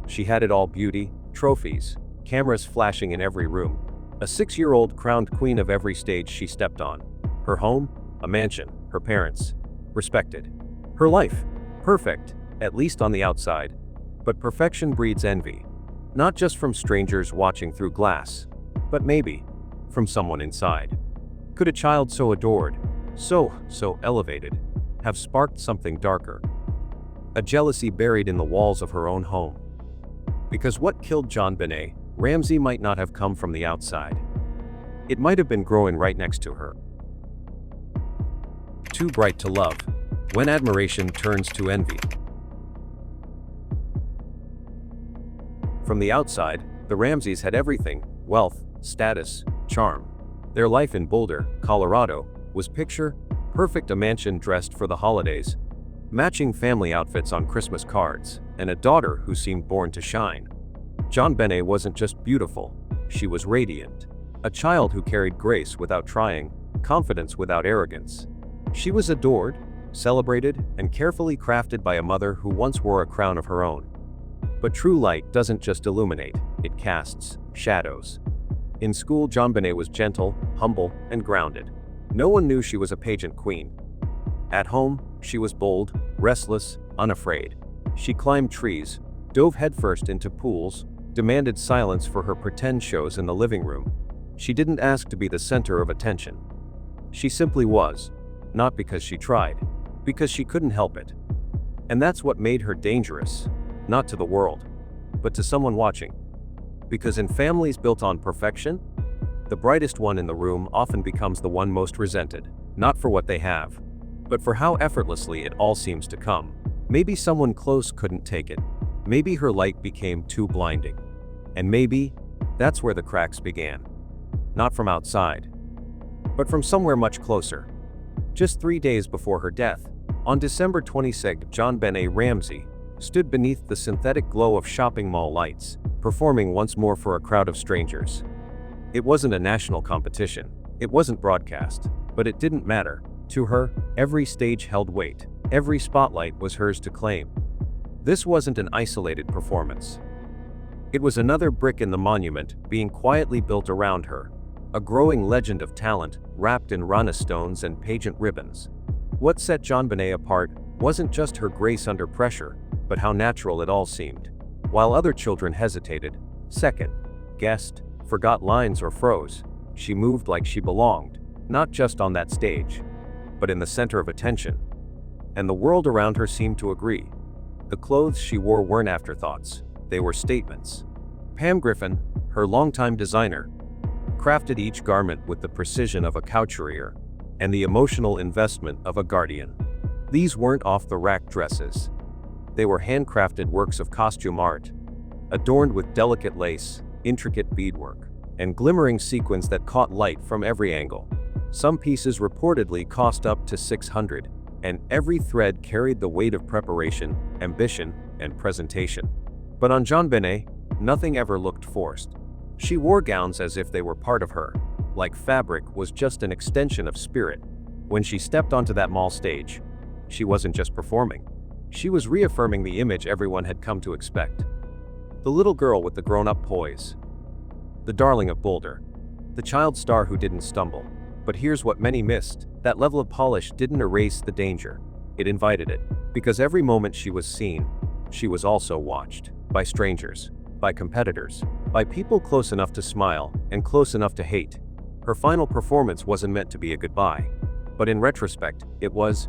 She had it all: beauty, trophies, cameras flashing in every room. A 6-year-old crowned queen of every stage she stepped on. Her home, a mansion, her parents, respected. Her life, perfect, at least on the outside. But perfection breeds envy. Not just from strangers watching through glass, but maybe from someone inside. Could a child so adored, so elevated, have sparked something darker? A jealousy buried in the walls of her own home. Because what killed JonBenét Ramsey might not have come from the outside. It might have been growing right next to her. Too bright to love. When admiration turns to envy. From the outside, the Ramseys had everything: wealth, status, charm. Their life in Boulder, Colorado, was picture-perfect: a mansion dressed for the holidays, matching family outfits on Christmas cards, and a daughter who seemed born to shine. JonBenét wasn't just beautiful, she was radiant. A child who carried grace without trying, confidence without arrogance. She was adored, celebrated, and carefully crafted by a mother who once wore a crown of her own. But true light doesn't just illuminate, it casts shadows. In school, JonBenét was gentle, humble, and grounded. No one knew she was a pageant queen. At home, she was bold, restless, unafraid. She climbed trees, dove headfirst into pools, demanded silence for her pretend shows in the living room. She didn't ask to be the center of attention. She simply was, not because she tried, because she couldn't help it. And that's what made her dangerous, not to the world, but to someone watching. Because in families built on perfection, the brightest one in the room often becomes the one most resented, not for what they have, but for how effortlessly it all seems to come. Maybe someone close couldn't take it. Maybe her light became too blinding. And maybe that's where the cracks began. Not from outside, but from somewhere much closer. Just 3 days before her death, on December 26, JonBenét Ramsey stood beneath the synthetic glow of shopping mall lights, performing once more for a crowd of strangers. It wasn't a national competition, it wasn't broadcast, but it didn't matter. To her, every stage held weight, every spotlight was hers to claim. This wasn't an isolated performance. It was another brick in the monument being quietly built around her, a growing legend of talent wrapped in rhinestones and pageant ribbons. What set JonBenét apart wasn't just her grace under pressure, but how natural it all seemed. While other children hesitated, second-guessed, forgot lines or froze, she moved like she belonged, not just on that stage, but in the center of attention. And the world around her seemed to agree. The clothes she wore weren't afterthoughts, they were statements. Pam Griffin, her longtime designer, crafted each garment with the precision of a couturier and the emotional investment of a guardian. These weren't off-the-rack dresses. They were handcrafted works of costume art, adorned with delicate lace, intricate beadwork, and glimmering sequins that caught light from every angle. Some pieces reportedly cost up to $600, and every thread carried the weight of preparation, ambition, and presentation. But on JonBenét, nothing ever looked forced. She wore gowns as if they were part of her, like fabric was just an extension of spirit. When she stepped onto that mall stage, she wasn't just performing. She was reaffirming the image everyone had come to expect. The little girl with the grown-up poise. The darling of Boulder. The child star who didn't stumble. But here's what many missed: that level of polish didn't erase the danger. It invited it. Because every moment she was seen, she was also watched. By strangers, by competitors, by people close enough to smile and close enough to hate. Her final performance wasn't meant to be a goodbye. But in retrospect, it was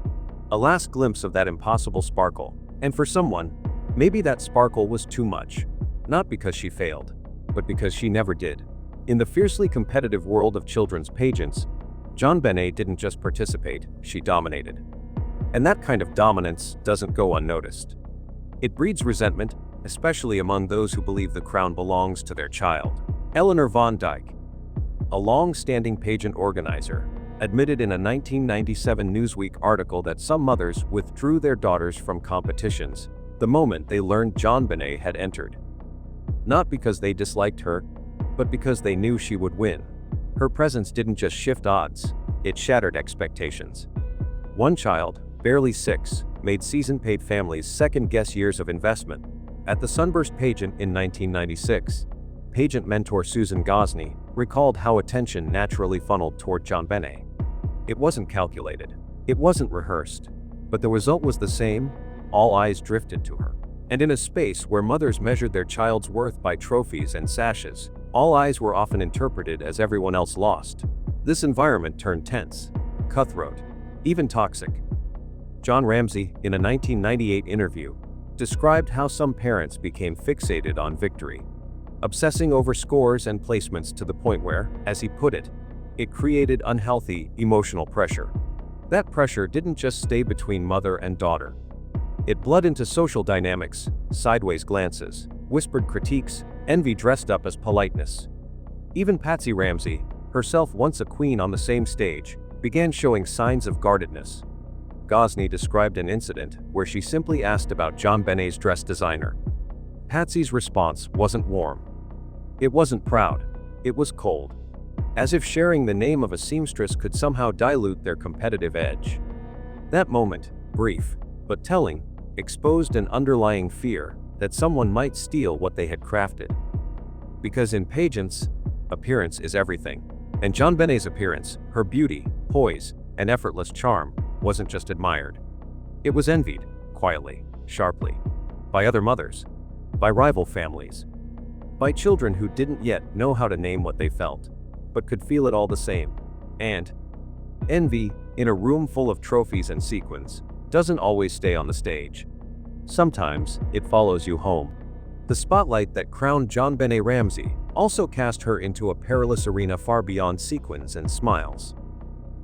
a last glimpse of that impossible sparkle. And for someone, maybe that sparkle was too much. Not because she failed, but because she never did. In the fiercely competitive world of children's pageants, JonBenét didn't just participate, she dominated. And that kind of dominance doesn't go unnoticed. It breeds resentment, especially among those who believe the crown belongs to their child. Eleanor Von Dyke, a long-standing pageant organizer, admitted in a 1997 Newsweek article that some mothers withdrew their daughters from competitions the moment they learned JonBenét had entered. Not because they disliked her, but because they knew she would win. Her presence didn't just shift odds, it shattered expectations. One child, barely 6, made season-paid families second-guess years of investment. At the Sunburst pageant in 1996, pageant mentor Susan Gosney recalled how attention naturally funneled toward JonBenét. It wasn't calculated. It wasn't rehearsed. But the result was the same: all eyes drifted to her. And in a space where mothers measured their child's worth by trophies and sashes, all eyes were often interpreted as everyone else lost. This environment turned tense, cutthroat, even toxic. Jon Ramsey, in a 1998 interview, described how some parents became fixated on victory, obsessing over scores and placements to the point where, as he put it, it created unhealthy emotional pressure. That pressure didn't just stay between mother and daughter. It bled into social dynamics, sideways glances, whispered critiques, envy dressed up as politeness. Even Patsy Ramsey, herself once a queen on the same stage, began showing signs of guardedness. Gosney described an incident where she simply asked about JonBenét's dress designer. Patsy's response wasn't warm. It wasn't proud. It was cold. As if sharing the name of a seamstress could somehow dilute their competitive edge. That moment, brief but telling, exposed an underlying fear that someone might steal what they had crafted. Because in pageants, appearance is everything. And JonBenét's appearance, her beauty, poise, and effortless charm, wasn't just admired. It was envied, quietly, sharply, by other mothers, by rival families, by children who didn't yet know how to name what they felt, but could feel it all the same. And envy, in a room full of trophies and sequins, doesn't always stay on the stage. Sometimes, it follows you home. The spotlight that crowned JonBenét Ramsey also cast her into a perilous arena far beyond sequins and smiles.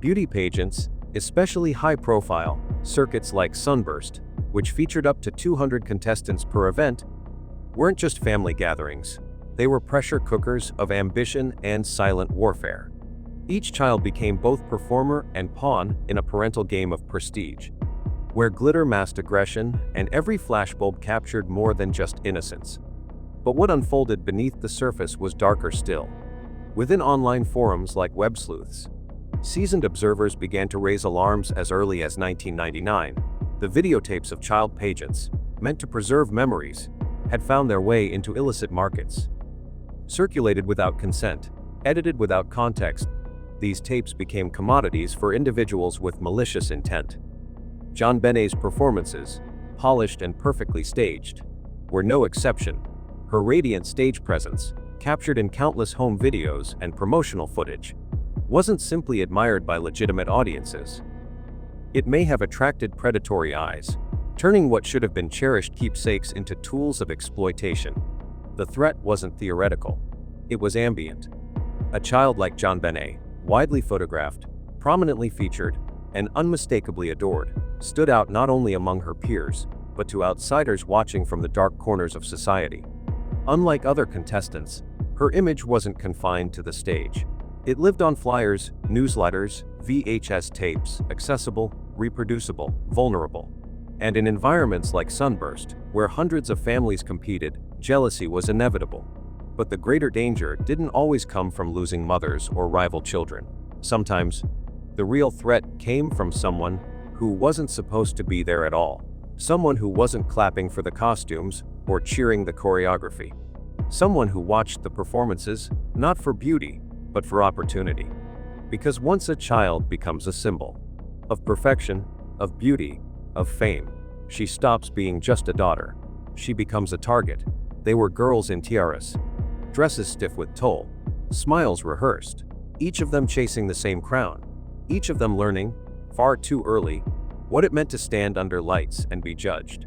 Beauty pageants, especially high-profile circuits like Sunburst, which featured up to 200 contestants per event, weren't just family gatherings. They were pressure cookers of ambition and silent warfare. Each child became both performer and pawn in a parental game of prestige, where glitter masked aggression and every flashbulb captured more than just innocence. But what unfolded beneath the surface was darker still. Within online forums like web sleuths, seasoned observers began to raise alarms as early as 1999. The videotapes of child pageants, meant to preserve memories, had found their way into illicit markets. Circulated without consent, edited without context, these tapes became commodities for individuals with malicious intent. JonBenét's performances, polished and perfectly staged, were no exception. Her radiant stage presence, captured in countless home videos and promotional footage, wasn't simply admired by legitimate audiences. It may have attracted predatory eyes, turning what should have been cherished keepsakes into tools of exploitation. The threat wasn't theoretical. It was ambient. A child like JonBenét, widely photographed, prominently featured, and unmistakably adored, stood out not only among her peers, but to outsiders watching from the dark corners of society. Unlike other contestants, her image wasn't confined to the stage. It lived on flyers, newsletters, VHS tapes, accessible, reproducible, vulnerable. And in environments like Sunburst, where hundreds of families competed, jealousy was inevitable. But the greater danger didn't always come from losing mothers or rival children. Sometimes, the real threat came from someone who wasn't supposed to be there at all. Someone who wasn't clapping for the costumes or cheering the choreography. Someone who watched the performances, not for beauty, but for opportunity. Because once a child becomes a symbol of perfection, of beauty, of fame, she stops being just a daughter. She becomes a target. They were girls in tiaras, dresses stiff with toll, smiles rehearsed, each of them chasing the same crown, each of them learning, far too early, what it meant to stand under lights and be judged.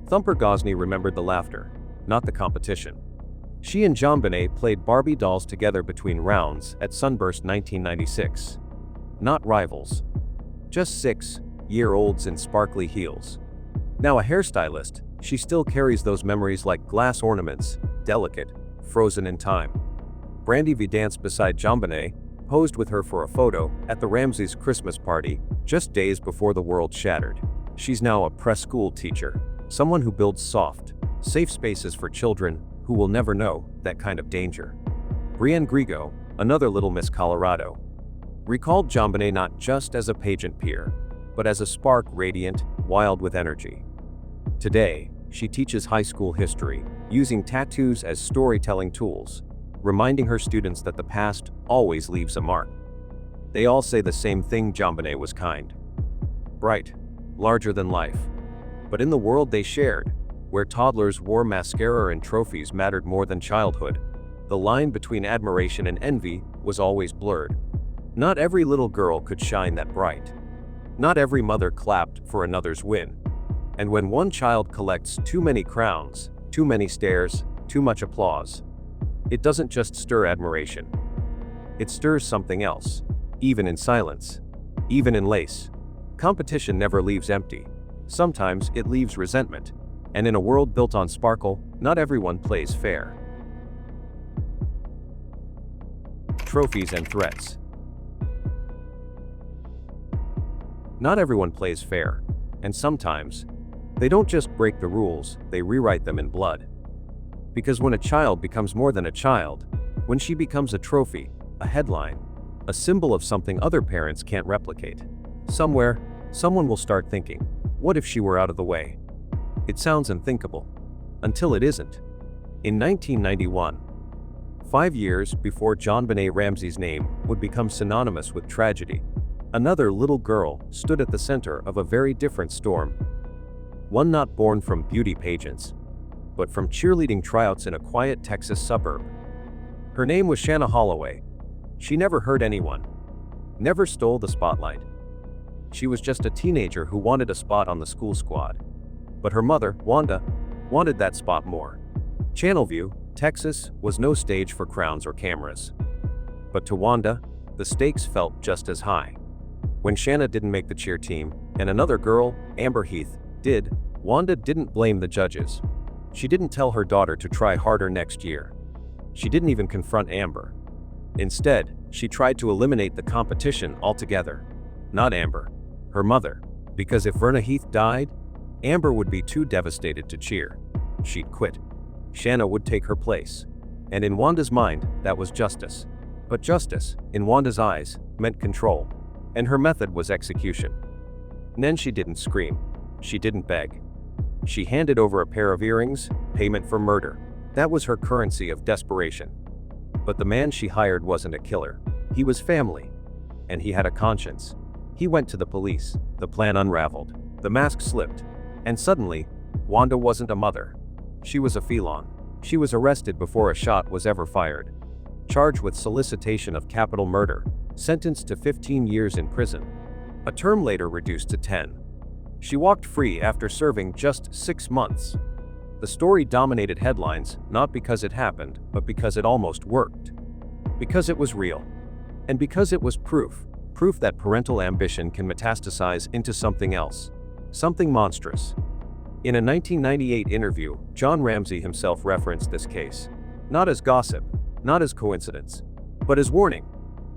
Thumper Gosney remembered the laughter, not the competition. She and JonBenét played Barbie dolls together between rounds at Sunburst 1996. Not rivals. Just 6-year-olds in sparkly heels. Now a hairstylist, she still carries those memories like glass ornaments, delicate, frozen in time. Brandy V danced beside JonBenét, posed with her for a photo at the Ramseys' Christmas party, just days before the world shattered. She's now a preschool teacher, someone who builds soft, safe spaces for children who will never know that kind of danger. Brienne Grigo, another Little Miss Colorado, recalled JonBenét not just as a pageant peer, but as a spark radiant, wild with energy. Today, she teaches high school history, using tattoos as storytelling tools, reminding her students that the past always leaves a mark. They all say the same thing: JonBenét was kind, bright, larger than life. But in the world they shared, where toddlers wore mascara and trophies mattered more than childhood, the line between admiration and envy was always blurred. Not every little girl could shine that bright. Not every mother clapped for another's win. And when one child collects too many crowns, too many stares, too much applause, it doesn't just stir admiration. It stirs something else, even in silence, even in lace. Competition never leaves empty. Sometimes it leaves resentment. And in a world built on sparkle, not everyone plays fair. Trophies and threats. Not everyone plays fair, and sometimes, they don't just break the rules, they rewrite them in blood. Because when a child becomes more than a child, when she becomes a trophy, a headline, a symbol of something other parents can't replicate, somewhere, someone will start thinking, what if she were out of the way? It sounds unthinkable. Until it isn't. In 1991, 5 years before JonBenét Ramsey's name would become synonymous with tragedy, another little girl stood at the center of a very different storm. One not born from beauty pageants, but from cheerleading tryouts in a quiet Texas suburb. Her name was Shanna Holloway. She never hurt anyone, never stole the spotlight. She was just a teenager who wanted a spot on the school squad. But her mother, Wanda, wanted that spot more. Channelview, Texas, was no stage for crowns or cameras. But to Wanda, the stakes felt just as high. When Shanna didn't make the cheer team, and another girl, Amber Heath, did, Wanda didn't blame the judges. She didn't tell her daughter to try harder next year. She didn't even confront Amber. Instead, she tried to eliminate the competition altogether. Not Amber, her mother, because if Verna Heath died, Amber would be too devastated to cheer. She'd quit. Shanna would take her place. And in Wanda's mind, that was justice. But justice, in Wanda's eyes, meant control. And her method was execution. Then she didn't scream. She didn't beg. She handed over a pair of earrings, payment for murder. That was her currency of desperation. But the man she hired wasn't a killer. He was family. And he had a conscience. He went to the police. The plan unraveled. The mask slipped. And suddenly, Wanda wasn't a mother. She was a felon. She was arrested before a shot was ever fired. Charged with solicitation of capital murder. Sentenced to 15 years in prison. A term later reduced to 10. She walked free after serving just 6 months. The story dominated headlines, not because it happened, but because it almost worked. Because it was real. And because it was proof that parental ambition can metastasize into something else. Something monstrous. In a 1998 interview, Jon Ramsey himself referenced this case. Not as gossip, not as coincidence, but as warning.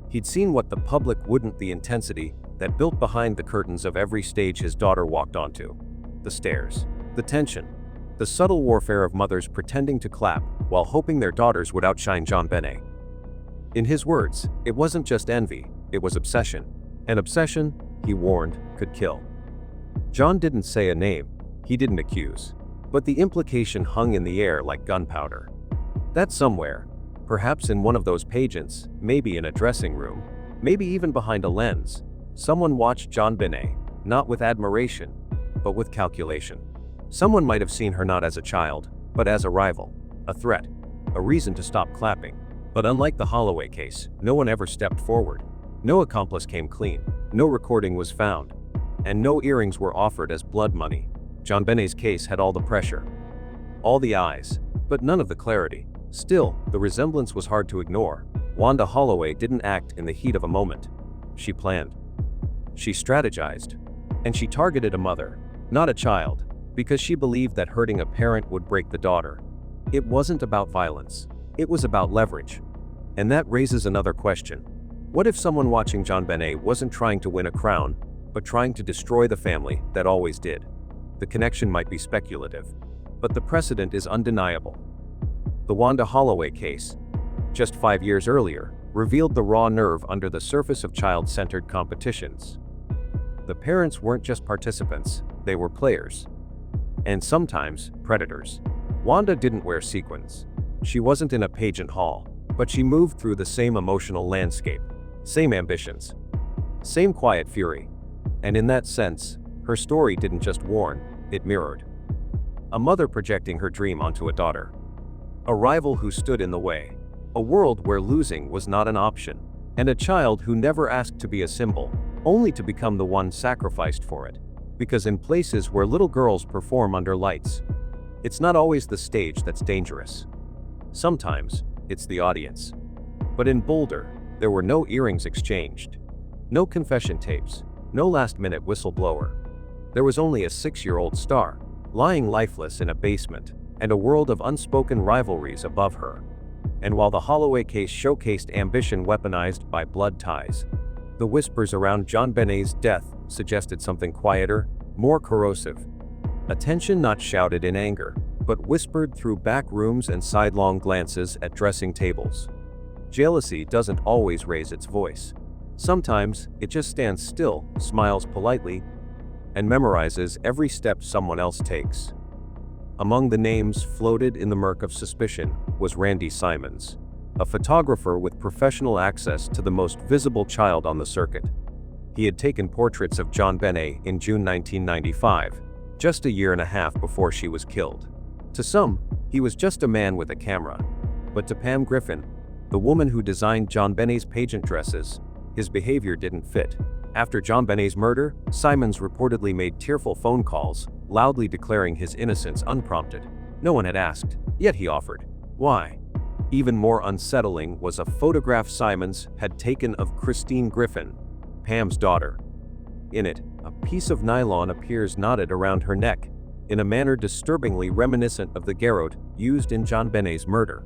He'd seen what the public wouldn't, the intensity that built behind the curtains of every stage his daughter walked onto. The stares, the tension, the subtle warfare of mothers pretending to clap while hoping their daughters would outshine JonBenét. In his words, it wasn't just envy, it was obsession. And obsession, he warned, could kill. Jon didn't say a name, he didn't accuse, but the implication hung in the air like gunpowder. That somewhere, perhaps in one of those pageants, maybe in a dressing room, maybe even behind a lens, someone watched JonBenét, not with admiration, but with calculation. Someone might have seen her not as a child, but as a rival, a threat, a reason to stop clapping. But unlike the Holloway case, no one ever stepped forward. No accomplice came clean, no recording was found, and no earrings were offered as blood money. JonBenét's case had all the pressure, all the eyes, but none of the clarity. Still, the resemblance was hard to ignore. Wanda Holloway didn't act in the heat of a moment. She planned. She strategized. And she targeted a mother, not a child, because she believed that hurting a parent would break the daughter. It wasn't about violence. It was about leverage. And that raises another question. What if someone watching JonBenét wasn't trying to win a crown, but trying to destroy the family that always did? The connection might be speculative, but the precedent is undeniable. The Wanda Holloway case, just 5 years earlier, revealed the raw nerve under the surface of child-centered competitions. The parents weren't just participants, they were players. and sometimes predators. Wanda didn't wear sequins. She wasn't in a pageant hall, but she moved through the same emotional landscape, same ambitions, same quiet fury. And in that sense, her story didn't just warn, it mirrored. A mother projecting her dream onto a daughter. A rival who stood in the way. A world where losing was not an option. And a child who never asked to be a symbol, only to become the one sacrificed for it. Because in places where little girls perform under lights, it's not always the stage that's dangerous. Sometimes, it's the audience. But in Boulder, there were no earrings exchanged. No confession tapes. No last-minute whistleblower. There was only a 6-year-old star, lying lifeless in a basement, and a world of unspoken rivalries above her. And while the Holloway case showcased ambition weaponized by blood ties, the whispers around JonBenét's death suggested something quieter, more corrosive. A tension not shouted in anger, but whispered through back rooms and sidelong glances at dressing tables. Jealousy doesn't always raise its voice. Sometimes, it just stands still, smiles politely, and memorizes every step someone else takes. Among the names floated in the murk of suspicion was Randy Simons, a photographer with professional access to the most visible child on the circuit. He had taken portraits of JonBenét in June 1995, just a year and a half before she was killed. To some, he was just a man with a camera. But to Pam Griffin, the woman who designed JonBenét's pageant dresses, his behavior didn't fit. After JonBenét's murder, Simons reportedly made tearful phone calls, loudly declaring his innocence unprompted. No one had asked, yet he offered. Why? Even more unsettling was a photograph Simons had taken of Christine Griffin, Pam's daughter. In it, a piece of nylon appears knotted around her neck, in a manner disturbingly reminiscent of the garrote used in JonBenét's murder.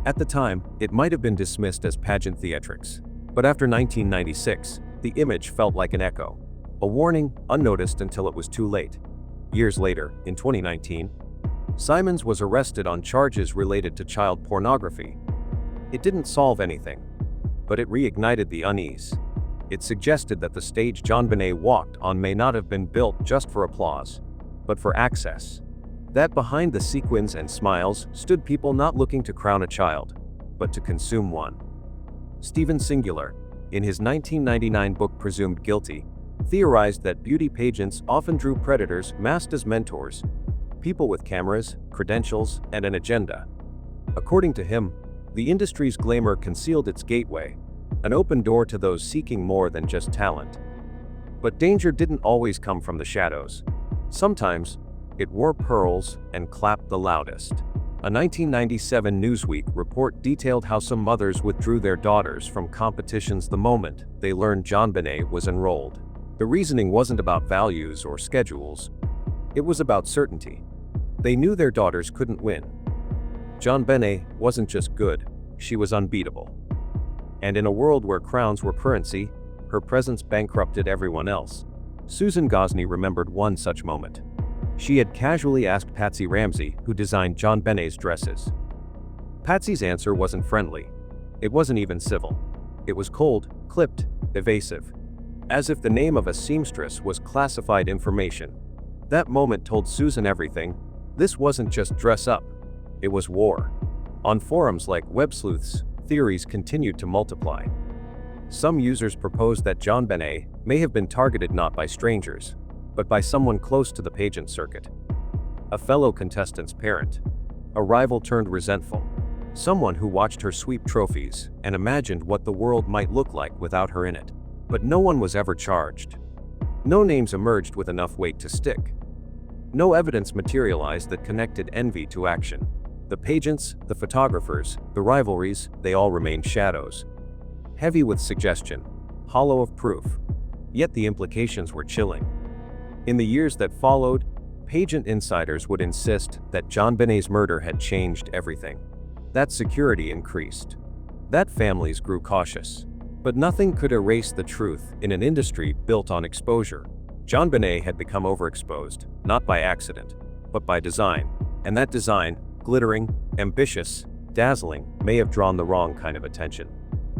At the time, it might have been dismissed as pageant theatrics. But after 1996, the image felt like an echo. A warning, unnoticed until it was too late. Years later, in 2019, Simons was arrested on charges related to child pornography. It didn't solve anything, but it reignited the unease. It suggested that the stage JonBenet walked on may not have been built just for applause, but for access. That behind the sequins and smiles stood people not looking to crown a child, but to consume one. Stephen Singular, in his 1999 book Presumed Guilty, theorized that beauty pageants often drew predators masked as mentors, people with cameras, credentials, and an agenda. According to him, the industry's glamour concealed its gateway, an open door to those seeking more than just talent. But danger didn't always come from the shadows. Sometimes, it wore pearls and clapped the loudest. A 1997 Newsweek report detailed how some mothers withdrew their daughters from competitions the moment they learned JonBenet was enrolled. The reasoning wasn't about values or schedules. It was about certainty. They knew their daughters couldn't win. JonBenet wasn't just good, she was unbeatable. And in a world where crowns were currency, her presence bankrupted everyone else. Susan Gosney remembered one such moment. She had casually asked Patsy Ramsey, who designed JonBenet's dresses. Patsy's answer wasn't friendly. It wasn't even civil. It was cold, clipped, evasive. As if the name of a seamstress was classified information. That moment told Susan everything. This wasn't just dress up. It was war. On forums like Web Sleuths, theories continued to multiply. Some users proposed that JonBenet may have been targeted not by strangers, but by someone close to the pageant circuit. A fellow contestant's parent. A rival turned resentful. Someone who watched her sweep trophies and imagined what the world might look like without her in it. But no one was ever charged. No names emerged with enough weight to stick. No evidence materialized that connected envy to action. The pageants, the photographers, the rivalries, they all remained shadows. Heavy with suggestion, hollow of proof. Yet the implications were chilling. In the years that followed, pageant insiders would insist that JonBenet's murder had changed everything. That security increased. That families grew cautious. But nothing could erase the truth in an industry built on exposure. JonBenet had become overexposed, not by accident, but by design. And that design, glittering, ambitious, dazzling, may have drawn the wrong kind of attention.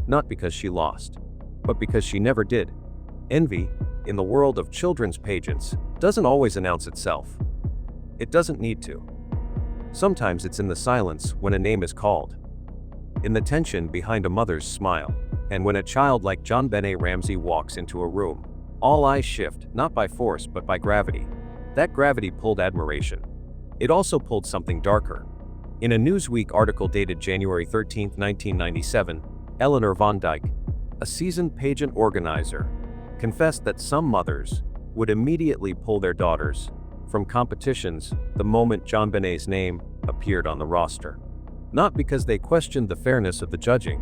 Not because she lost, but because she never did. Envy, in the world of children's pageants, doesn't always announce itself. It doesn't need to. Sometimes it's in the silence when a name is called, in the tension behind a mother's smile, and when a child like JonBenét Ramsey walks into a room. All eyes shift, not by force but by gravity. That gravity pulled admiration. It also pulled something darker. In a Newsweek article dated January 13, 1997, Eleanor Von Dyke, a seasoned pageant organizer, confessed that some mothers would immediately pull their daughters from competitions the moment JonBenét's name appeared on the roster. Not because they questioned the fairness of the judging,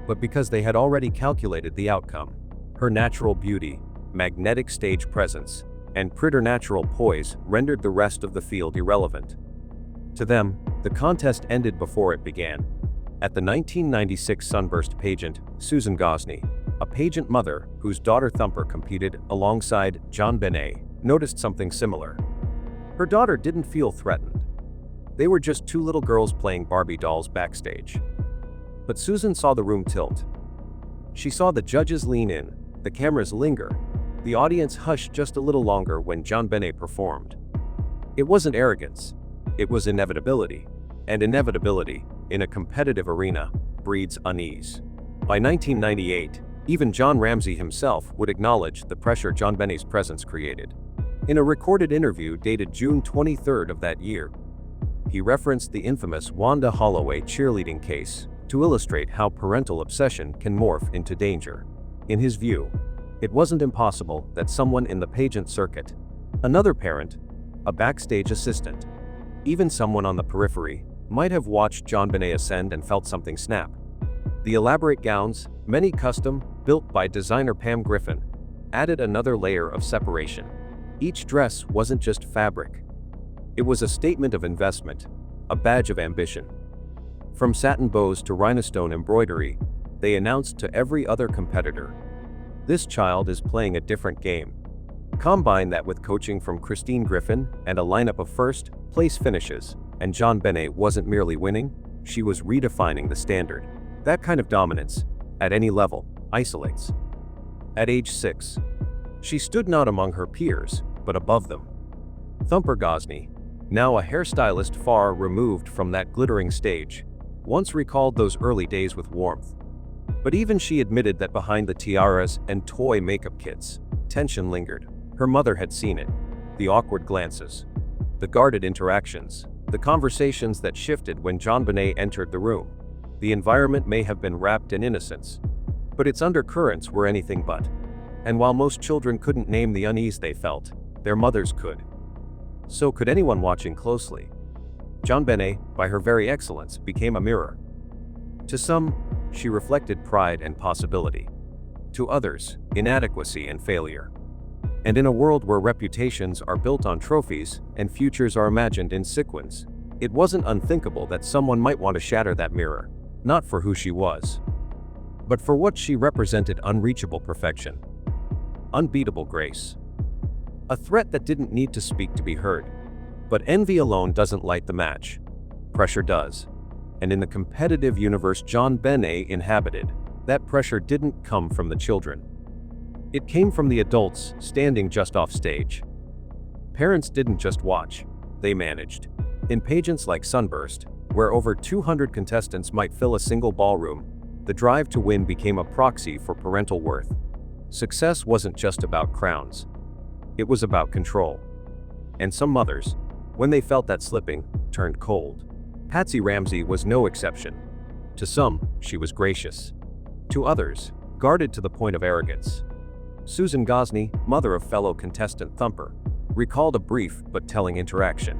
but because they had already calculated the outcome. Her natural beauty, magnetic stage presence, and preternatural poise rendered the rest of the field irrelevant. To them, the contest ended before it began. At the 1996 Sunburst pageant, Susan Gosney, a pageant mother whose daughter Thumper competed alongside JonBenét, noticed something similar. Her daughter didn't feel threatened. They were just two little girls playing Barbie dolls backstage. But Susan saw the room tilt. She saw the judges lean in, the cameras linger, the audience hush just a little longer when JonBenét performed. It wasn't arrogance, it was inevitability. And inevitability, in a competitive arena, breeds unease. By 1998, even John Ramsey himself would acknowledge the pressure JonBenét's presence created. In a recorded interview dated June 23 of that year, he referenced the infamous Wanda Holloway cheerleading case to illustrate how parental obsession can morph into danger. In his view, it wasn't impossible that someone in the pageant circuit, another parent, a backstage assistant, even someone on the periphery, might have watched JonBenét ascend and felt something snap. The elaborate gowns, many custom, built by designer Pam Griffin, added another layer of separation. Each dress wasn't just fabric. It was a statement of investment, a badge of ambition. From satin bows to rhinestone embroidery, they announced to every other competitor, "This child is playing a different game." Combine that with coaching from Christine Griffin and a lineup of first-place finishes, and JonBenét wasn't merely winning, she was redefining the standard. That kind of dominance, at any level, isolates. At age 6, she stood not among her peers, but above them. Thumper Gosney, now a hairstylist far removed from that glittering stage, once recalled those early days with warmth. But even she admitted that behind the tiaras and toy makeup kits, tension lingered. Her mother had seen it. The awkward glances, the guarded interactions, the conversations that shifted when JonBenét entered the room. The environment may have been wrapped in innocence, but its undercurrents were anything but. And while most children couldn't name the unease they felt, their mothers could. So could anyone watching closely. JonBenét, by her very excellence, became a mirror. To some, she reflected pride and possibility. To others, inadequacy and failure. And in a world where reputations are built on trophies and futures are imagined in sequins, it wasn't unthinkable that someone might want to shatter that mirror, not for who she was, but for what she represented: unreachable perfection, unbeatable grace. A threat that didn't need to speak to be heard. But envy alone doesn't light the match. Pressure does. And in the competitive universe JonBenét inhabited, that pressure didn't come from the children. It came from the adults standing just off stage. Parents didn't just watch, they managed. In pageants like Sunburst, where over 200 contestants might fill a single ballroom, the drive to win became a proxy for parental worth. Success wasn't just about crowns. It was about control. And some mothers, when they felt that slipping, turned cold. Patsy Ramsey was no exception. To some, she was gracious. To others, guarded to the point of arrogance. Susan Gosney, mother of fellow contestant Thumper, recalled a brief but telling interaction.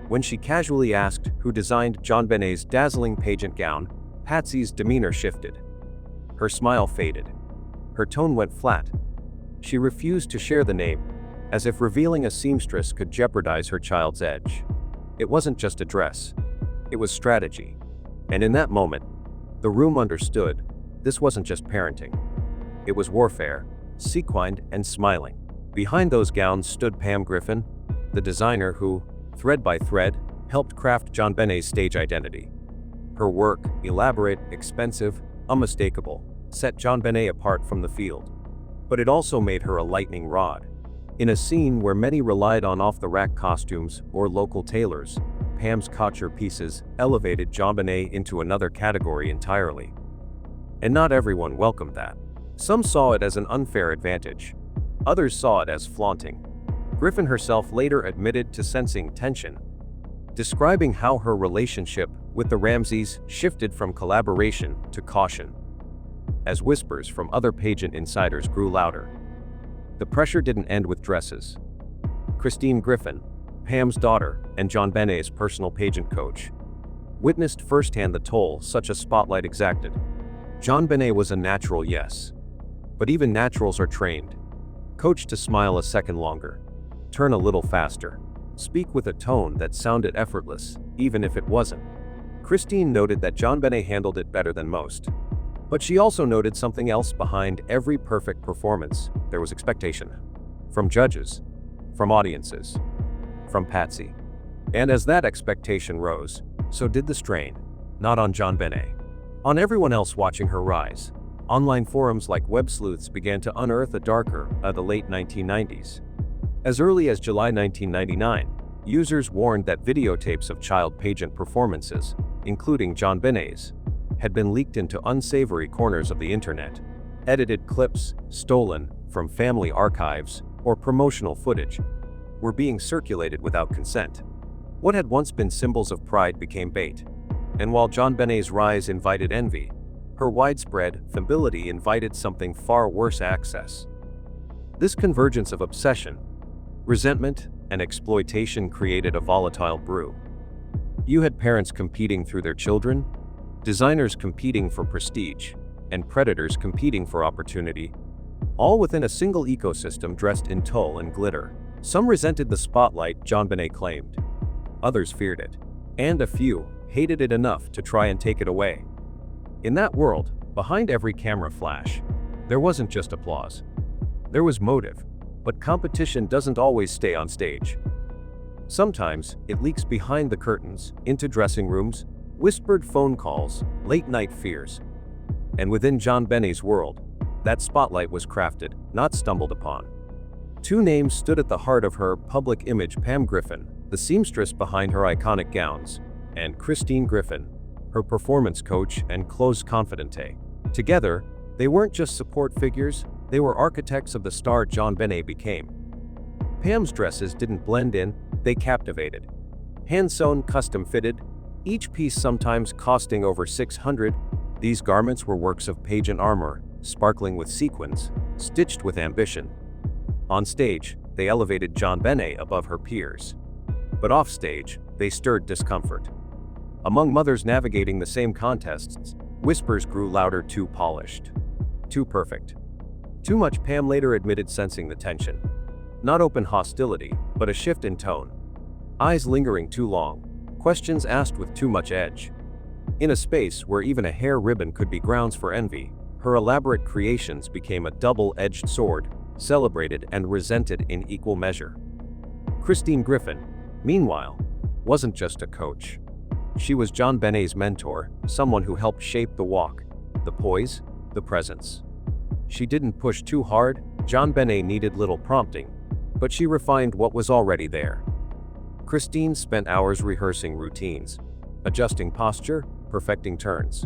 When she casually asked who designed JonBenét's dazzling pageant gown, Patsy's demeanor shifted. Her smile faded. Her tone went flat. She refused to share the name, as if revealing a seamstress could jeopardize her child's edge. It wasn't just a dress. It was strategy. And in that moment, the room understood this wasn't just parenting. It was warfare, sequined and smiling. Behind those gowns stood Pam Griffin, the designer who, thread by thread, helped craft JonBenét's stage identity. Her work, elaborate, expensive, unmistakable, set JonBenét apart from the field. But it also made her a lightning rod. In a scene where many relied on off-the-rack costumes or local tailors, Pam's couture pieces elevated JonBenét into another category entirely. And not everyone welcomed that. Some saw it as an unfair advantage. Others saw it as flaunting. Griffin herself later admitted to sensing tension, describing how her relationship with the Ramseys shifted from collaboration to caution. As whispers from other pageant insiders grew louder, the pressure didn't end with dresses. Christine Griffin, Pam's daughter and JonBenét's personal pageant coach, witnessed firsthand the toll such a spotlight exacted. JonBenét was a natural, yes. But even naturals are trained. Coached to smile a second longer, turn a little faster, speak with a tone that sounded effortless, even if it wasn't. Christine noted that JonBenét handled it better than most. But she also noted something else behind every perfect performance. There was expectation. From judges, from audiences, from Patsy. And as that expectation rose, so did the strain. Not on JonBenét. On everyone else watching her rise. Online forums like web sleuths began to unearth a darker, the late 1990s. As early as July 1999, users warned that videotapes of child pageant performances, including JonBenét's, had been leaked into unsavory corners of the internet. Edited clips, stolen from family archives, or promotional footage, were being circulated without consent. What had once been symbols of pride became bait. And while JonBenét's rise invited envy, her widespread familiarity invited something far worse: access. This convergence of obsession, resentment, and exploitation created a volatile brew. You had parents competing through their children, designers competing for prestige, and predators competing for opportunity, all within a single ecosystem dressed in tulle and glitter. Some resented the spotlight, JonBenét claimed. Others feared it. And a few hated it enough to try and take it away. In that world, behind every camera flash, there wasn't just applause. There was motive. But competition doesn't always stay on stage. Sometimes, it leaks behind the curtains, into dressing rooms, whispered phone calls, late-night fears. And within JonBenét's world, that spotlight was crafted, not stumbled upon. Two names stood at the heart of her public image: Pam Griffin, the seamstress behind her iconic gowns, and Christine Griffin, her performance coach and close confidante. Together, they weren't just support figures, they were architects of the star JonBenét became. Pam's dresses didn't blend in, they captivated. Hand-sewn, custom-fitted, each piece sometimes costing over $600, these garments were works of pageant armor, sparkling with sequins, stitched with ambition. On stage, they elevated JonBenét above her peers. But off-stage, they stirred discomfort. Among mothers navigating the same contests, whispers grew louder: too polished, too perfect, too much. Pam later admitted sensing the tension. Not open hostility, but a shift in tone. Eyes lingering too long, questions asked with too much edge. In a space where even a hair ribbon could be grounds for envy, her elaborate creations became a double-edged sword, celebrated and resented in equal measure. Christine Griffin, meanwhile, wasn't just a coach. She was JonBenét's mentor, someone who helped shape the walk, the poise, the presence. She didn't push too hard, JonBenét needed little prompting, but she refined what was already there. Christine spent hours rehearsing routines, adjusting posture, perfecting turns.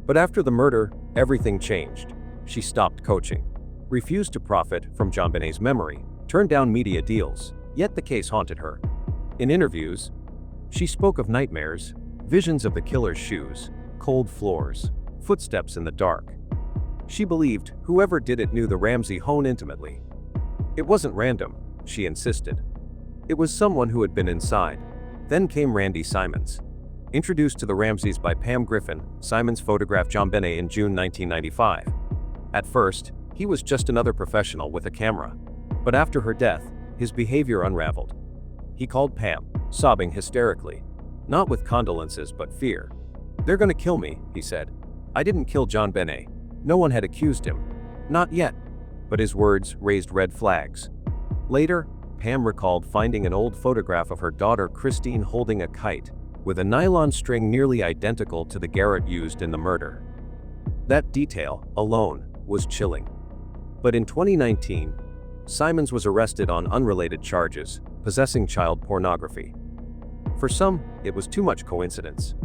But after the murder, everything changed. She stopped coaching, refused to profit from JonBenét's memory, turned down media deals, yet the case haunted her. In interviews, she spoke of nightmares, visions of the killer's shoes, cold floors, footsteps in the dark. She believed whoever did it knew the Ramsey home intimately. It wasn't random, she insisted. It was someone who had been inside. Then came Randy Simons. Introduced to the Ramseys by Pam Griffin, Simons photographed JonBenét in June 1995. At first, he was just another professional with a camera. But after her death, his behavior unraveled. He called Pam, sobbing hysterically. Not with condolences but fear. "They're gonna kill me," he said. "I didn't kill JonBenét. No one had accused him. Not yet." But his words raised red flags. Later, Pam recalled finding an old photograph of her daughter Christine holding a kite, with a nylon string nearly identical to the garrote used in the murder. That detail, alone, was chilling. But in 2019, Simons was arrested on unrelated charges, possessing child pornography. For some, it was too much coincidence.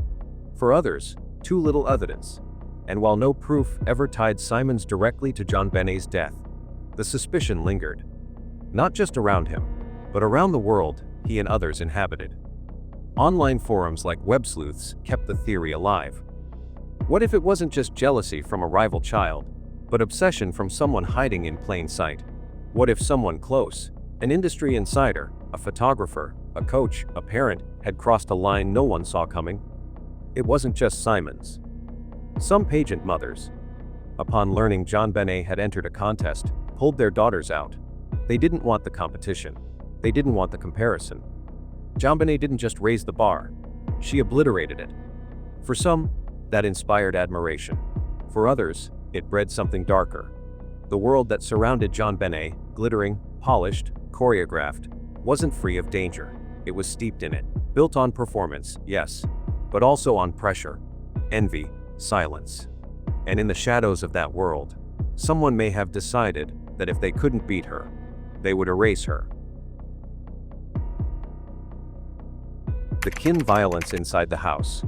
For others, too little evidence. And while no proof ever tied Simons directly to JonBenét's death, the suspicion lingered. Not just around him, but around the world he and others inhabited. Online forums like web sleuths kept the theory alive. What if it wasn't just jealousy from a rival child, but obsession from someone hiding in plain sight? What if someone close, an industry insider, a photographer, a coach, a parent, had crossed a line no one saw coming? It wasn't just Simons. Some pageant mothers, upon learning JonBenét had entered a contest, pulled their daughters out. They didn't want the competition. They didn't want the comparison. JonBenét didn't just raise the bar. She obliterated it. For some, that inspired admiration. For others, it bred something darker. The world that surrounded JonBenét, glittering, polished, choreographed, wasn't free of danger. It was steeped in it. Built on performance, yes, but also on pressure, envy, silence. And in the shadows of that world, someone may have decided that if they couldn't beat her, they would erase her. The kin violence inside the house.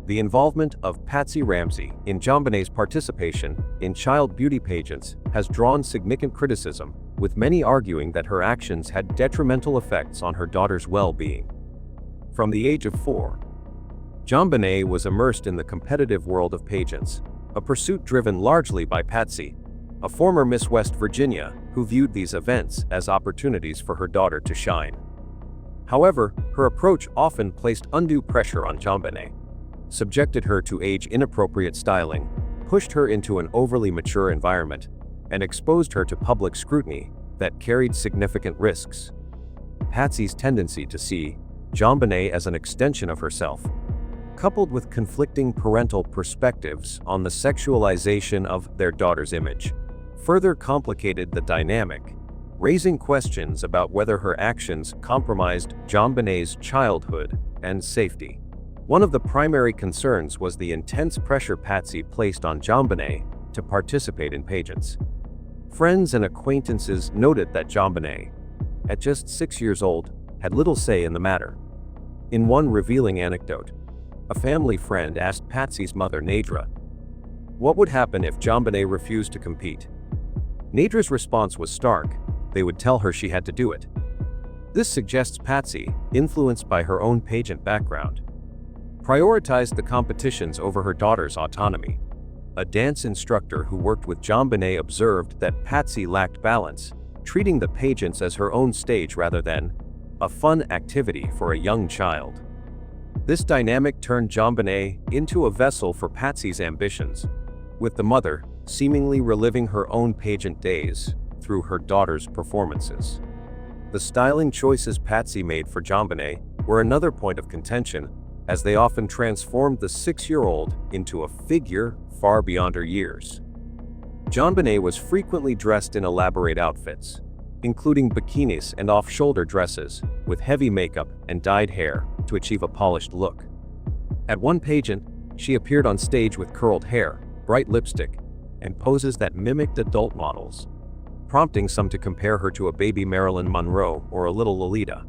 The involvement of Patsy Ramsey in JonBenét's participation in child beauty pageants has drawn significant criticism, with many arguing that her actions had detrimental effects on her daughter's well-being. From the age of 4, JonBenét was immersed in the competitive world of pageants, a pursuit driven largely by Patsy, a former Miss West Virginia who viewed these events as opportunities for her daughter to shine. However, her approach often placed undue pressure on JonBenét, subjected her to age-inappropriate styling, pushed her into an overly mature environment, and exposed her to public scrutiny that carried significant risks. Patsy's tendency to see JonBenét as an extension of herself, coupled with conflicting parental perspectives on the sexualization of their daughter's image, further complicated the dynamic, raising questions about whether her actions compromised JonBenét's childhood and safety. One of the primary concerns was the intense pressure Patsy placed on JonBenét to participate in pageants. Friends and acquaintances noted that JonBenét, at just 6 years old, had little say in the matter. In one revealing anecdote, a family friend asked Patsy's mother, Nadra, what would happen if JonBenét refused to compete. Nadra's response was stark: they would tell her she had to do it. This suggests Patsy, influenced by her own pageant background, prioritized the competitions over her daughter's autonomy. A dance instructor who worked with JonBenét observed that Patsy lacked balance, treating the pageants as her own stage rather than a fun activity for a young child. This dynamic turned JonBenét into a vessel for Patsy's ambitions, with the mother seemingly reliving her own pageant days through her daughter's performances. The styling choices Patsy made for JonBenét were another point of contention, as they often transformed the 6-year-old into a figure far beyond her years. JonBenét was frequently dressed in elaborate outfits, including bikinis and off-shoulder dresses, with heavy makeup and dyed hair to achieve a polished look. At one pageant, she appeared on stage with curled hair, bright lipstick, and poses that mimicked adult models, prompting some to compare her to a baby Marilyn Monroe or a little Lolita.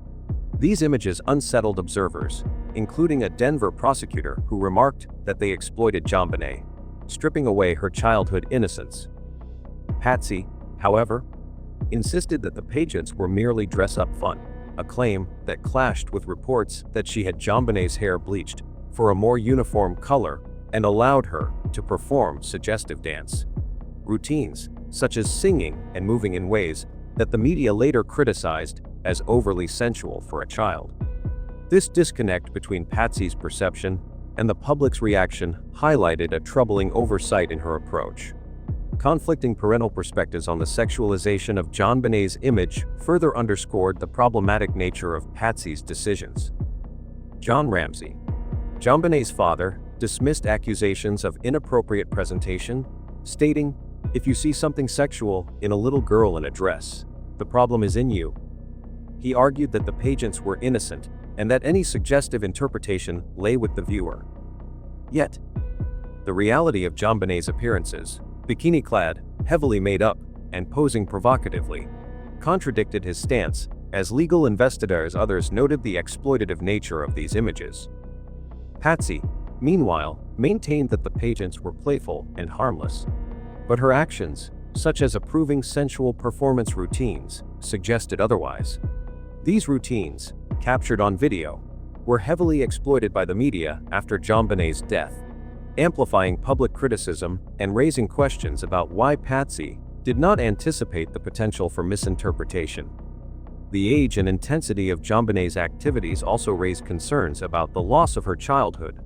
These images unsettled observers, including a Denver prosecutor who remarked that they exploited JonBenét, stripping away her childhood innocence. Patsy, however, insisted that the pageants were merely dress-up fun, a claim that clashed with reports that she had JonBenét's hair bleached for a more uniform color and allowed her to perform suggestive dance routines, such as singing and moving in ways that the media later criticized as overly sensual for a child. This disconnect between Patsy's perception and the public's reaction highlighted a troubling oversight in her approach. Conflicting parental perspectives on the sexualization of JonBenét's image further underscored the problematic nature of Patsy's decisions. John Ramsey, JonBenét's father, dismissed accusations of inappropriate presentation, stating, "If you see something sexual in a little girl in a dress, the problem is in you." He argued that the pageants were innocent and that any suggestive interpretation lay with the viewer. Yet, The reality of JonBenét's appearances, bikini-clad, heavily made up, and posing provocatively, contradicted his stance, as legal investigators others noted the exploitative nature of these images. Patsy, meanwhile, maintained that the pageants were playful and harmless. But her actions, such as approving sensual performance routines, suggested otherwise. These routines, captured on video, were heavily exploited by the media after JonBenét's death, amplifying public criticism and raising questions about why Patsy did not anticipate the potential for misinterpretation. The age and intensity of JonBenét's activities also raised concerns about the loss of her childhood.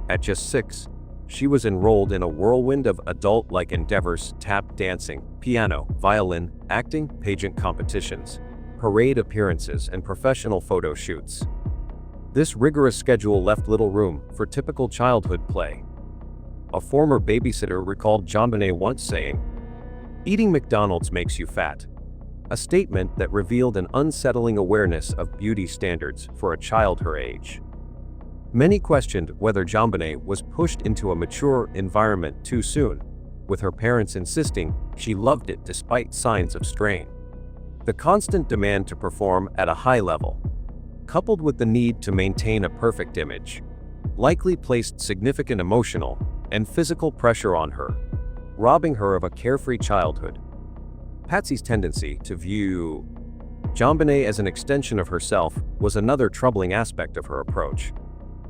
At just 6, she was enrolled in a whirlwind of adult-like endeavors: tap dancing, piano, violin, acting, pageant competitions, parade appearances, and professional photo shoots. This rigorous schedule left little room for typical childhood play. A former babysitter recalled JonBenét once saying, "Eating McDonald's makes you fat," a statement that revealed an unsettling awareness of beauty standards for a child her age. Many questioned whether JonBenét was pushed into a mature environment too soon, with her parents insisting she loved it despite signs of strain. The constant demand to perform at a high level, coupled with the need to maintain a perfect image, likely placed significant emotional and physical pressure on her, robbing her of a carefree childhood. Patsy's tendency to view JonBenét as an extension of herself was another troubling aspect of her approach.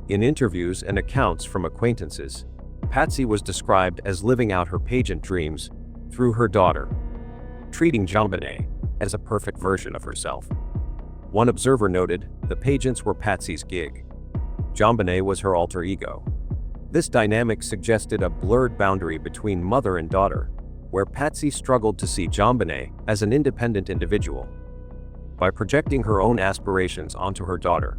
In interviews and accounts from acquaintances, Patsy was described as living out her pageant dreams through her daughter, treating JonBenét as a perfect version of herself. One observer noted, the pageants were Patsy's gig. JonBenét was her alter ego. This dynamic suggested a blurred boundary between mother and daughter, where Patsy struggled to see JonBenét as an independent individual. By projecting her own aspirations onto her daughter,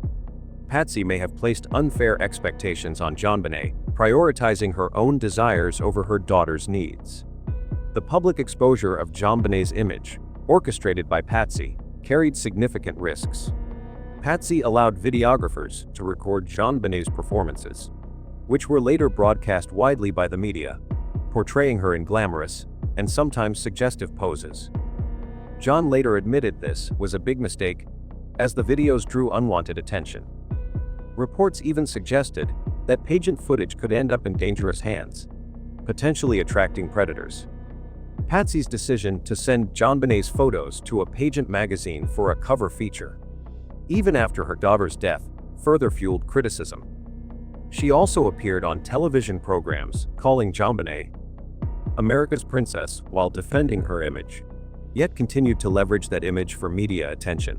Patsy may have placed unfair expectations on JonBenét, prioritizing her own desires over her daughter's needs. The public exposure of JonBenét's image, orchestrated by Patsy, carried significant risks. Patsy allowed videographers to record JonBenét's performances, which were later broadcast widely by the media, portraying her in glamorous and sometimes suggestive poses. John later admitted this was a big mistake, as the videos drew unwanted attention. Reports even suggested that pageant footage could end up in dangerous hands, potentially attracting predators. Patsy's decision to send JonBenét's photos to a pageant magazine for a cover feature, even after her daughter's death, further fueled criticism. She also appeared on television programs calling JonBenét America's princess while defending her image, yet continued to leverage that image for media attention.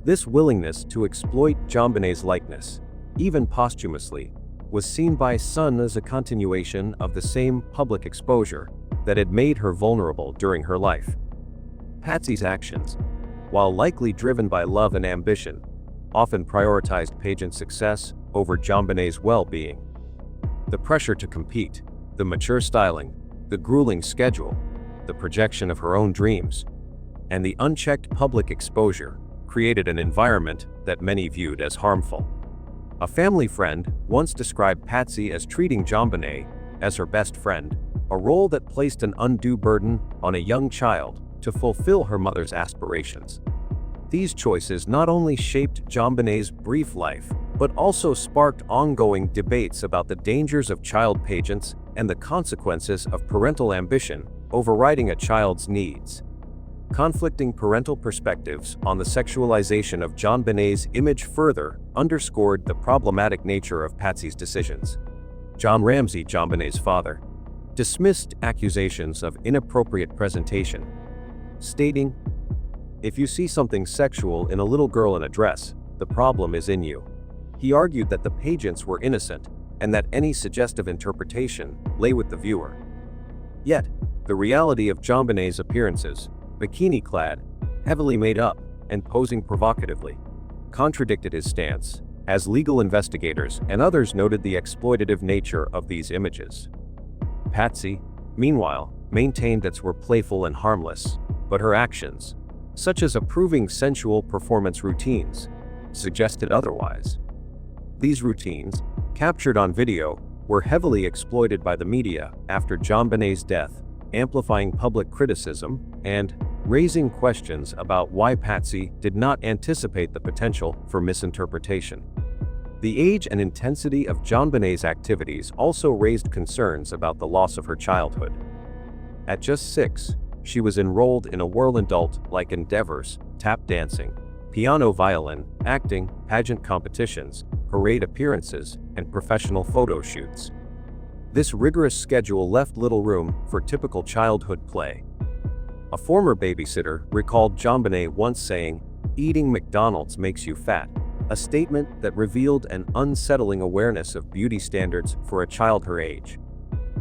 This willingness to exploit JonBenét's likeness, even posthumously, was seen by some as a continuation of the same public exposure that had made her vulnerable during her life. Patsy's actions, while likely driven by love and ambition, often prioritized pageant success over JonBenét's well-being. The pressure to compete, the mature styling, the grueling schedule, the projection of her own dreams, and the unchecked public exposure created an environment that many viewed as harmful. A family friend once described Patsy as treating JonBenét as her best friend, a role that placed an undue burden on a young child to fulfill her mother's aspirations. These choices not only shaped JonBenét's brief life, but also sparked ongoing debates about the dangers of child pageants and the consequences of parental ambition overriding a child's needs. Conflicting parental perspectives on the sexualization of JonBenét's image further underscored the problematic nature of Patsy's decisions. John Ramsey, JonBenét's father, dismissed accusations of inappropriate presentation, stating, "If you see something sexual in a little girl in a dress, the problem is in you." He argued that the pageants were innocent and that any suggestive interpretation lay with the viewer. Yet, the reality of JonBenét's appearances, bikini-clad, heavily made up, and posing provocatively, contradicted his stance, as legal investigators and others noted the exploitative nature of these images. Patsy, meanwhile, maintained that were playful and harmless, but her actions, such as approving sensual performance routines, suggested otherwise. These routines, captured on video, were heavily exploited by the media after JonBenét's death, amplifying public criticism and raising questions about why Patsy did not anticipate the potential for misinterpretation. The age and intensity of JonBenét's activities also raised concerns about the loss of her childhood. At just 6, she was enrolled in a whirl-adult-like endeavors, tap dancing, piano violin, acting, pageant competitions, parade appearances, and professional photo shoots. This rigorous schedule left little room for typical childhood play. A former babysitter recalled JonBenét once saying, "Eating McDonald's makes you fat," a statement that revealed an unsettling awareness of beauty standards for a child her age.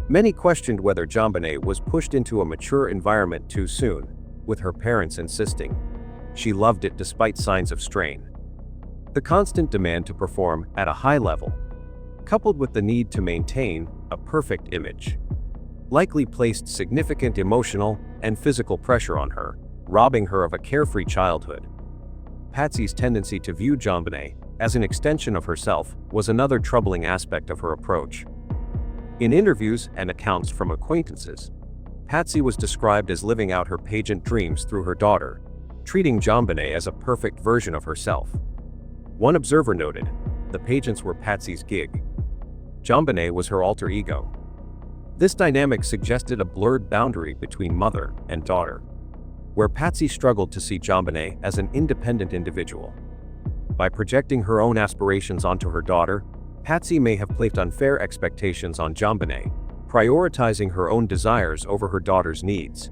Many questioned whether JonBenét was pushed into a mature environment too soon, with her parents insisting she loved it despite signs of strain. The constant demand to perform at a high level, coupled with the need to maintain a perfect image, likely placed significant emotional and physical pressure on her, robbing her of a carefree childhood. Patsy's tendency to view JonBenét as an extension of herself was another troubling aspect of her approach. In interviews and accounts from acquaintances, Patsy was described as living out her pageant dreams through her daughter, treating JonBenét as a perfect version of herself. One observer noted, the pageants were Patsy's gig. JonBenét was her alter ego. This dynamic suggested a blurred boundary between mother and daughter, where Patsy struggled to see JonBenét as an independent individual. By projecting her own aspirations onto her daughter, Patsy may have placed unfair expectations on JonBenét, prioritizing her own desires over her daughter's needs.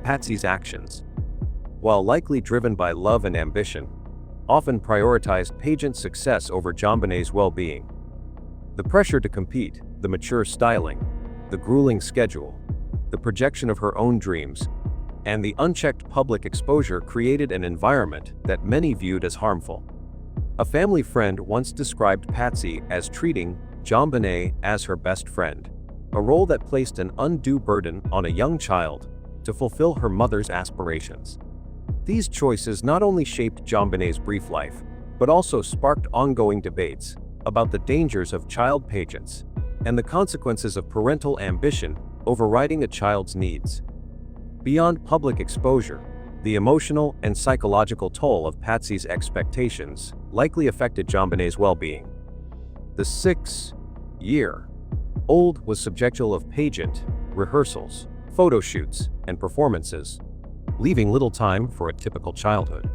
Patsy's actions, while likely driven by love and ambition, often prioritized pageant success over JonBenét's well-being. The pressure to compete, the mature styling, the grueling schedule, the projection of her own dreams, and the unchecked public exposure created an environment that many viewed as harmful. A family friend once described Patsy as treating JonBenét as her best friend, a role that placed an undue burden on a young child to fulfill her mother's aspirations. These choices not only shaped JonBenét's brief life, but also sparked ongoing debates about the dangers of child pageants and the consequences of parental ambition overriding a child's needs. Beyond public exposure, the emotional and psychological toll of Patsy's expectations likely affected JonBenét's well-being. The 6-year-old was subjected of pageant rehearsals, photo shoots, and performances, leaving little time for a typical childhood.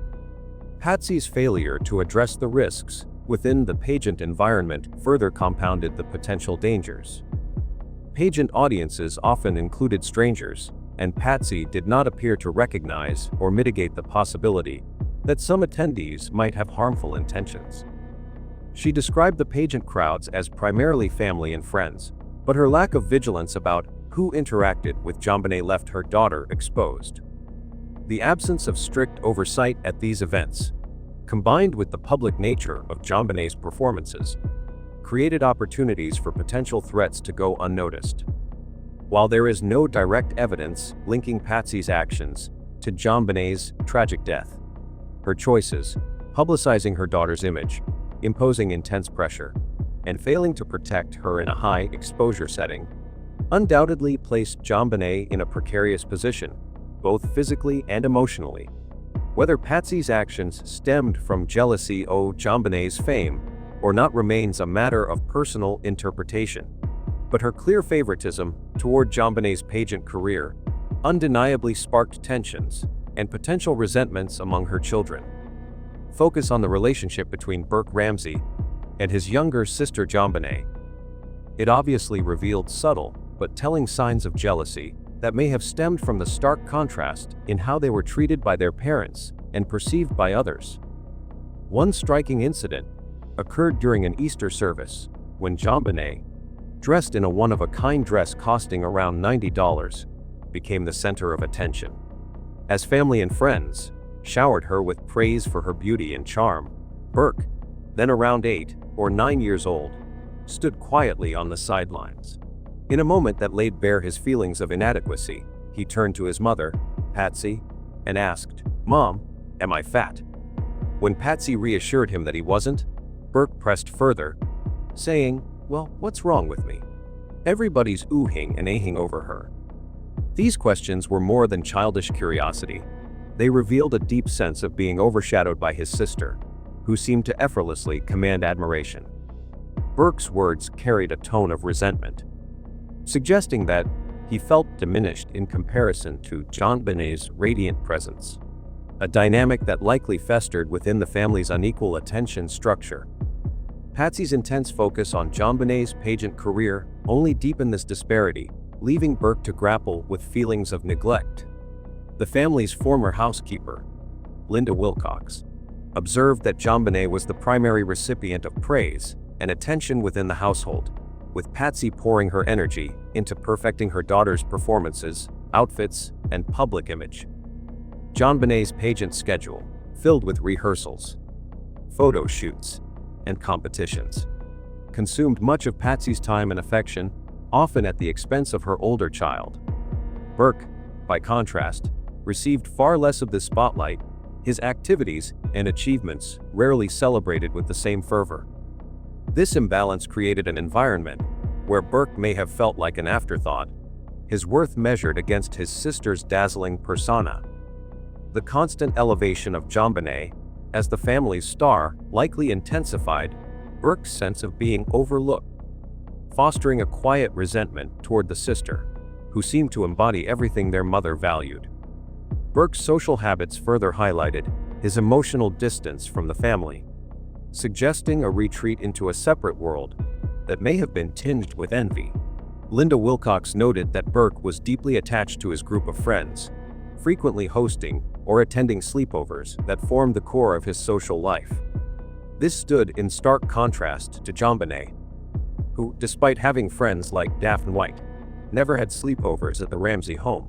Patsy's failure to address the risks within the pageant environment further compounded the potential dangers. Pageant audiences often included strangers, and Patsy did not appear to recognize or mitigate the possibility that some attendees might have harmful intentions. She described the pageant crowds as primarily family and friends, but her lack of vigilance about who interacted with JonBenét left her daughter exposed. The absence of strict oversight at these events, combined with the public nature of JonBenét's performances, created opportunities for potential threats to go unnoticed. While there is no direct evidence linking Patsy's actions to JonBenét's tragic death, her choices, publicizing her daughter's image, imposing intense pressure, and failing to protect her in a high-exposure setting, undoubtedly placed JonBenét in a precarious position, both physically and emotionally. Whether Patsy's actions stemmed from jealousy of JonBenét's fame or not remains a matter of personal interpretation. But her clear favoritism toward JonBenét's pageant career undeniably sparked tensions and potential resentments among her children. Focus on the relationship between Burke Ramsey and his younger sister JonBenét. It obviously revealed subtle but telling signs of jealousy that may have stemmed from the stark contrast in how they were treated by their parents and perceived by others. One striking incident occurred during an Easter service when JonBenét, dressed in a one-of-a-kind dress costing around $90, became the center of attention. As family and friends showered her with praise for her beauty and charm, Burke, then around 8 or 9 years old, stood quietly on the sidelines. In a moment that laid bare his feelings of inadequacy, he turned to his mother, Patsy, and asked, "Mom, am I fat?" When Patsy reassured him that he wasn't, Burke pressed further, saying, well, what's wrong with me? Everybody's oohing and ahing over her. These questions were more than childish curiosity. They revealed a deep sense of being overshadowed by his sister, who seemed to effortlessly command admiration. Burke's words carried a tone of resentment, suggesting that he felt diminished in comparison to JonBenét's radiant presence, a dynamic that likely festered within the family's unequal attention structure. Patsy's intense focus on JonBenét's pageant career only deepened this disparity, leaving Burke to grapple with feelings of neglect. The family's former housekeeper, Linda Wilcox, observed that JonBenét was the primary recipient of praise and attention within the household, with Patsy pouring her energy into perfecting her daughter's performances, outfits, and public image. JonBenét's pageant schedule, filled with rehearsals, photo shoots, and competitions, consumed much of Patsy's time and affection, often at the expense of her older child. Burke, by contrast, received far less of this spotlight, his activities and achievements rarely celebrated with the same fervor. This imbalance created an environment where Burke may have felt like an afterthought, his worth measured against his sister's dazzling persona. The constant elevation of JonBenét as the family's star likely intensified Burke's sense of being overlooked, fostering a quiet resentment toward the sister, who seemed to embody everything their mother valued. Burke's social habits further highlighted his emotional distance from the family, suggesting a retreat into a separate world that may have been tinged with envy. Linda Wilcox noted that Burke was deeply attached to his group of friends, frequently hosting or attending sleepovers that formed the core of his social life. This stood in stark contrast to JonBenét, who, despite having friends like Daphne White, never had sleepovers at the Ramsey home,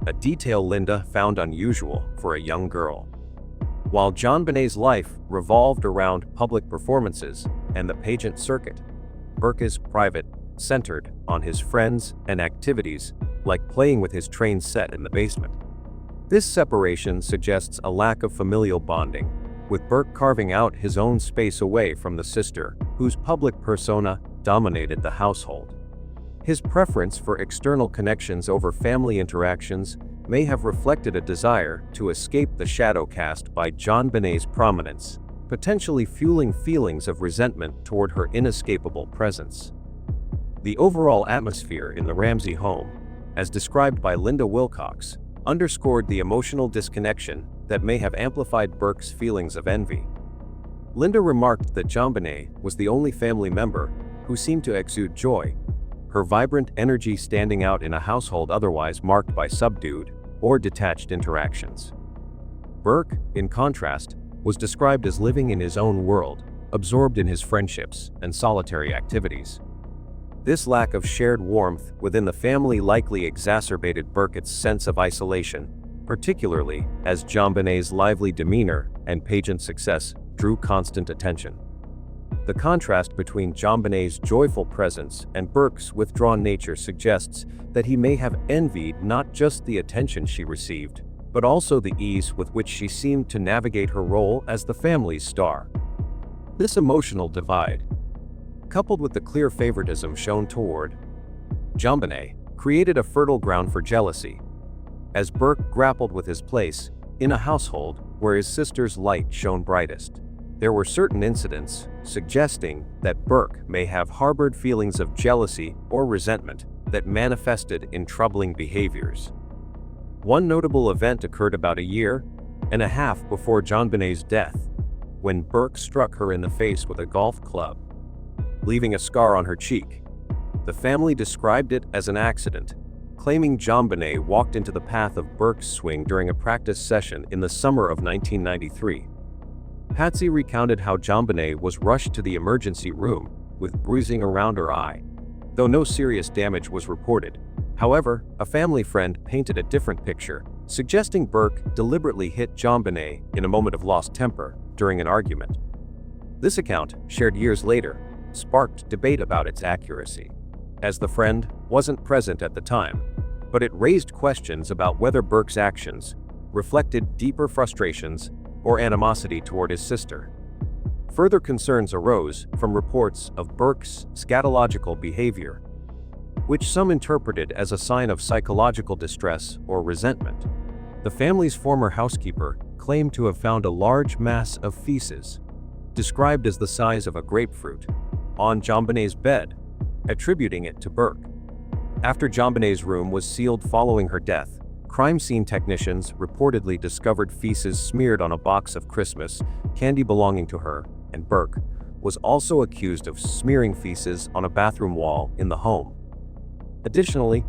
a detail Linda found unusual for a young girl. While JonBenét's life revolved around public performances and the pageant circuit, Burke is private, centered on his friends and activities, like playing with his train set in the basement. This separation suggests a lack of familial bonding, with Burke carving out his own space away from the sister, whose public persona dominated the household. His preference for external connections over family interactions may have reflected a desire to escape the shadow cast by JonBenét's prominence, potentially fueling feelings of resentment toward her inescapable presence. The overall atmosphere in the Ramsey home, as described by Linda Wilcox, underscored the emotional disconnection that may have amplified Burke's feelings of envy. Linda remarked that JonBenét was the only family member who seemed to exude joy, her vibrant energy standing out in a household otherwise marked by subdued or detached interactions. Burke, in contrast, was described as living in his own world, absorbed in his friendships and solitary activities. This lack of shared warmth within the family likely exacerbated Burke's sense of isolation, particularly as JonBenét's lively demeanor and pageant success drew constant attention. The contrast between JonBenét's joyful presence and Burke's withdrawn nature suggests that he may have envied not just the attention she received, but also the ease with which she seemed to navigate her role as the family's star. This emotional divide, coupled with the clear favoritism shown toward JonBenét, created a fertile ground for jealousy, as Burke grappled with his place in a household where his sister's light shone brightest. There were certain incidents suggesting that Burke may have harbored feelings of jealousy or resentment that manifested in troubling behaviors. One notable event occurred about a year and a half before JonBenét's death, when Burke struck her in the face with a golf club, leaving a scar on her cheek. The family described it as an accident, claiming JonBenét walked into the path of Burke's swing during a practice session in the summer of 1993. Patsy recounted how JonBenét was rushed to the emergency room with bruising around her eye, though no serious damage was reported. However, a family friend painted a different picture, suggesting Burke deliberately hit JonBenét in a moment of lost temper during an argument. This account, shared years later, sparked debate about its accuracy, as the friend wasn't present at the time, but it raised questions about whether Burke's actions reflected deeper frustrations or animosity toward his sister. Further concerns arose from reports of Burke's scatological behavior, which some interpreted as a sign of psychological distress or resentment. The family's former housekeeper claimed to have found a large mass of feces, described as the size of a grapefruit, on JonBenét's bed, attributing it to Burke. After JonBenét's room was sealed following her death, crime scene technicians reportedly discovered feces smeared on a box of Christmas candy belonging to her, and Burke was also accused of smearing feces on a bathroom wall in the home. Additionally,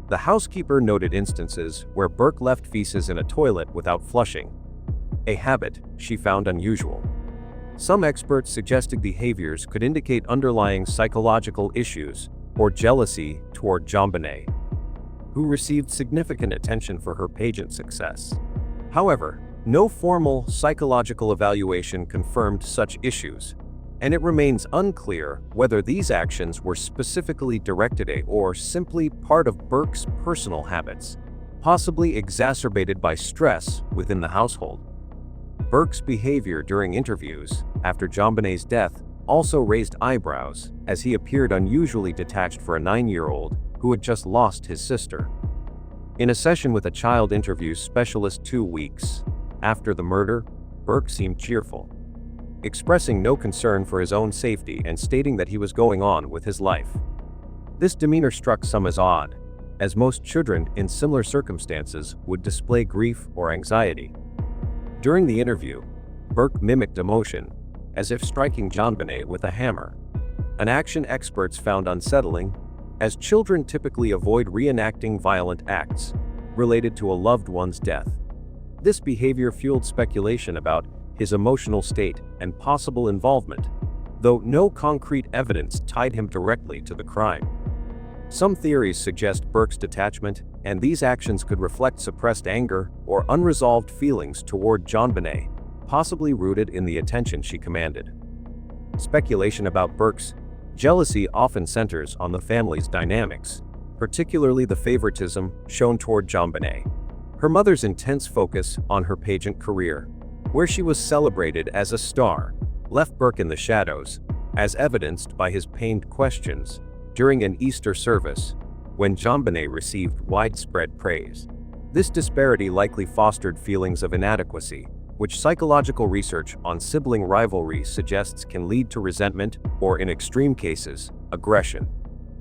the housekeeper noted instances where Burke left feces in a toilet without flushing, a habit she found unusual. Some experts suggested behaviors could indicate underlying psychological issues or jealousy toward JonBenét, who received significant attention for her pageant success. However, no formal psychological evaluation confirmed such issues, and it remains unclear whether these actions were specifically directed at or simply part of Burke's personal habits, possibly exacerbated by stress within the household. Burke's behavior during interviews after JonBenét's death also raised eyebrows, as he appeared unusually detached for a 9-year-old who had just lost his sister. In a session with a child interview specialist 2 weeks after the murder, Burke seemed cheerful, expressing no concern for his own safety and stating that he was going on with his life. This demeanor struck some as odd, as most children in similar circumstances would display grief or anxiety. During the interview, Burke mimicked emotion, as if striking JonBenét with a hammer, an action experts found unsettling, as children typically avoid reenacting violent acts related to a loved one's death. This behavior fueled speculation about his emotional state and possible involvement, though no concrete evidence tied him directly to the crime. Some theories suggest Burke's detachment, and these actions could reflect suppressed anger or unresolved feelings toward JonBenét, possibly rooted in the attention she commanded. Speculation about Burke's jealousy often centers on the family's dynamics, particularly the favoritism shown toward JonBenét. Her mother's intense focus on her pageant career, where she was celebrated as a star, left Burke in the shadows, as evidenced by his pained questions during an Easter service, when JonBenét received widespread praise. This disparity likely fostered feelings of inadequacy, which psychological research on sibling rivalry suggests can lead to resentment or, in extreme cases, aggression.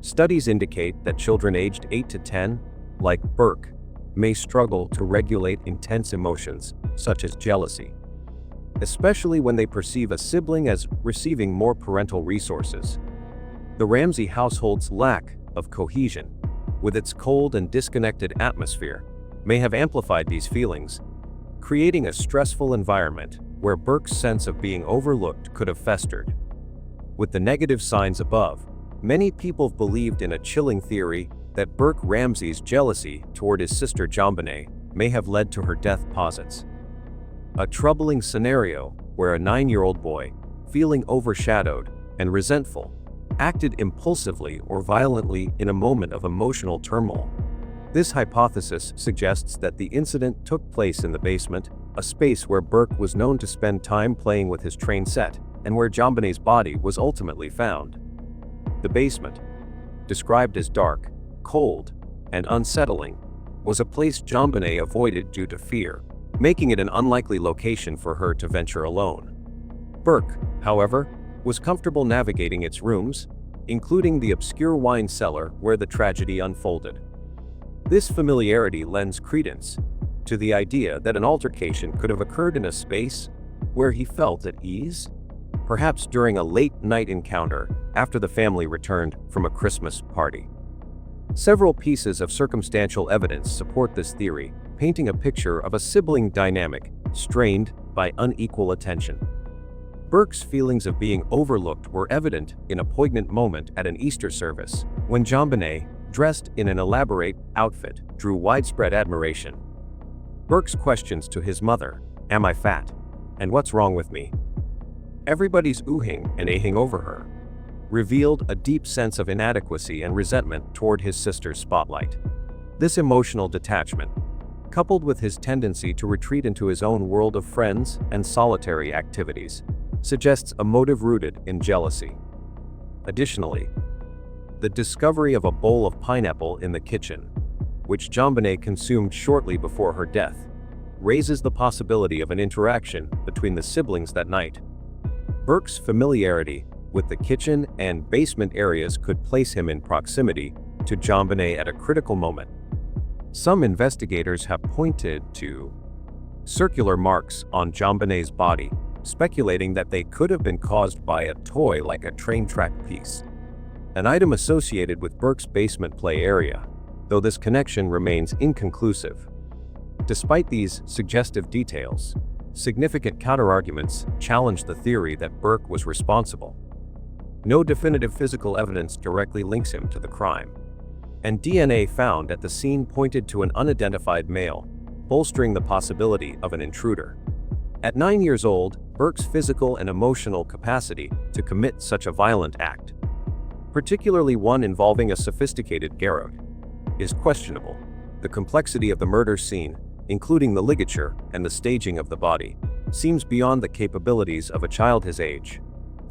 Studies indicate that children aged 8 to 10, like Burke, may struggle to regulate intense emotions, such as jealousy, especially when they perceive a sibling as receiving more parental resources. The Ramsey household's lack of cohesion, with its cold and disconnected atmosphere, may have amplified these feelings, creating a stressful environment where Burke's sense of being overlooked could have festered. With the negative signs above, many people believed in a chilling theory that Burke Ramsey's jealousy toward his sister JonBenét may have led to her death posits. A troubling scenario where a 9-year-old boy, feeling overshadowed and resentful, acted impulsively or violently in a moment of emotional turmoil. This hypothesis suggests that the incident took place in the basement, a space where Burke was known to spend time playing with his train set, and where JonBenét's body was ultimately found. The basement, described as dark, cold, and unsettling, was a place JonBenét avoided due to fear, making it an unlikely location for her to venture alone. Burke, however, was comfortable navigating its rooms, including the obscure wine cellar where the tragedy unfolded. This familiarity lends credence to the idea that an altercation could have occurred in a space where he felt at ease, perhaps during a late-night encounter after the family returned from a Christmas party. Several pieces of circumstantial evidence support this theory, painting a picture of a sibling dynamic strained by unequal attention. Burke's feelings of being overlooked were evident in a poignant moment at an Easter service, when JonBenét, dressed in an elaborate outfit, drew widespread admiration. Burke's questions to his mother, "Am I fat? And what's wrong with me?" Everybody's oohing and ahing over her, revealed a deep sense of inadequacy and resentment toward his sister's spotlight. This emotional detachment, coupled with his tendency to retreat into his own world of friends and solitary activities, suggests a motive rooted in jealousy. Additionally, the discovery of a bowl of pineapple in the kitchen, which JonBenét consumed shortly before her death, raises the possibility of an interaction between the siblings that night. Burke's familiarity with the kitchen and basement areas could place him in proximity to JonBenét at a critical moment. Some investigators have pointed to circular marks on JonBenét's body, speculating that they could have been caused by a toy like a train track piece, an item associated with Burke's basement play area, though this connection remains inconclusive. Despite these suggestive details, significant counterarguments challenge the theory that Burke was responsible. No definitive physical evidence directly links him to the crime, and DNA found at the scene pointed to an unidentified male, bolstering the possibility of an intruder. At 9 years old, Burke's physical and emotional capacity to commit such a violent act, particularly one involving a sophisticated garrote, is questionable. The complexity of the murder scene, including the ligature and the staging of the body, seems beyond the capabilities of a child his age.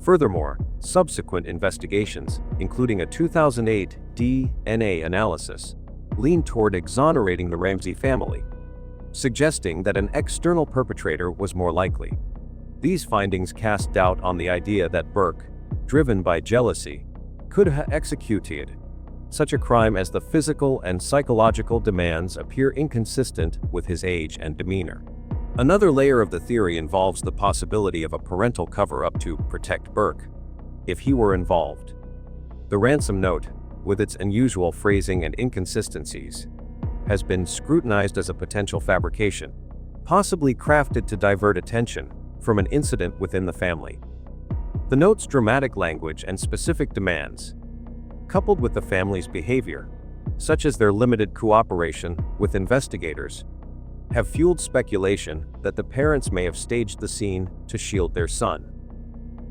Furthermore, subsequent investigations, including a 2008 DNA analysis, lean toward exonerating the Ramsey family, suggesting that an external perpetrator was more likely. These findings cast doubt on the idea that Burke, driven by jealousy, could have executed such a crime, as the physical and psychological demands appear inconsistent with his age and demeanor. Another layer of the theory involves the possibility of a parental cover-up to protect Burke, if he were involved. The ransom note, with its unusual phrasing and inconsistencies, has been scrutinized as a potential fabrication, possibly crafted to divert attention from an incident within the family. The note's dramatic language and specific demands, coupled with the family's behavior, such as their limited cooperation with investigators, have fueled speculation that the parents may have staged the scene to shield their son.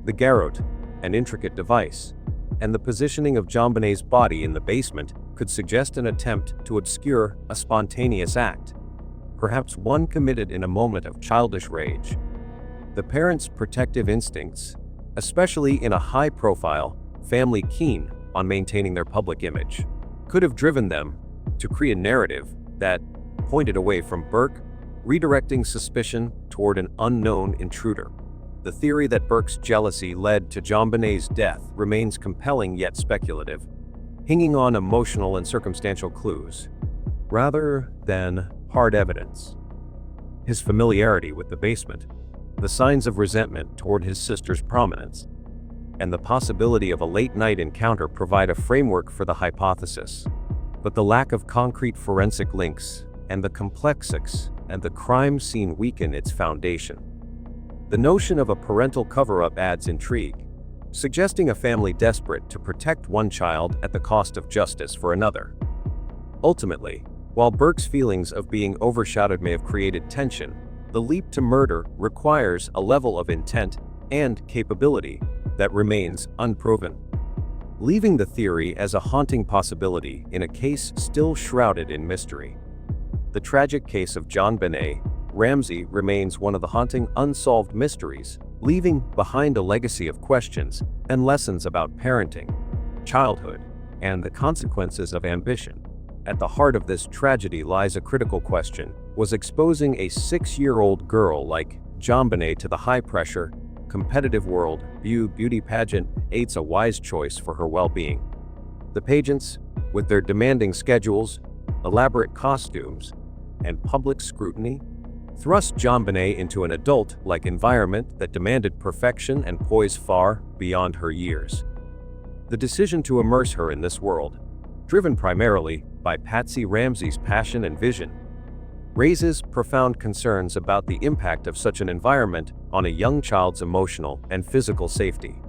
The garrote, an intricate device, and the positioning of JonBenét's body in the basement could suggest an attempt to obscure a spontaneous act, perhaps one committed in a moment of childish rage. The parents' protective instincts, especially in a high-profile family keen on maintaining their public image, could have driven them to create a narrative that pointed away from Burke, redirecting suspicion toward an unknown intruder. The theory that Burke's jealousy led to JonBenét's death remains compelling yet speculative, hinging on emotional and circumstantial clues, rather than hard evidence. His familiarity with the basement, the signs of resentment toward his sister's prominence, and the possibility of a late-night encounter provide a framework for the hypothesis. But the lack of concrete forensic links and the complexities and the crime scene weaken its foundation. The notion of a parental cover-up adds intrigue, suggesting a family desperate to protect one child at the cost of justice for another. Ultimately, while Burke's feelings of being overshadowed may have created tension, the leap to murder requires a level of intent and capability that remains unproven, leaving the theory as a haunting possibility in a case still shrouded in mystery. The tragic case of JonBenét Ramsey remains one of the haunting unsolved mysteries, leaving behind a legacy of questions and lessons about parenting, childhood, and the consequences of ambition. At the heart of this tragedy lies a critical question: was exposing a 6-year-old girl like JonBenét to the high-pressure, competitive world beauty pageant aids a wise choice for her well-being? The pageants, with their demanding schedules, elaborate costumes, and public scrutiny, thrust JonBenét into an adult-like environment that demanded perfection and poise far beyond her years. The decision to immerse her in this world, driven primarily by Patsy Ramsey's passion and vision, raises profound concerns about the impact of such an environment on a young child's emotional and physical safety.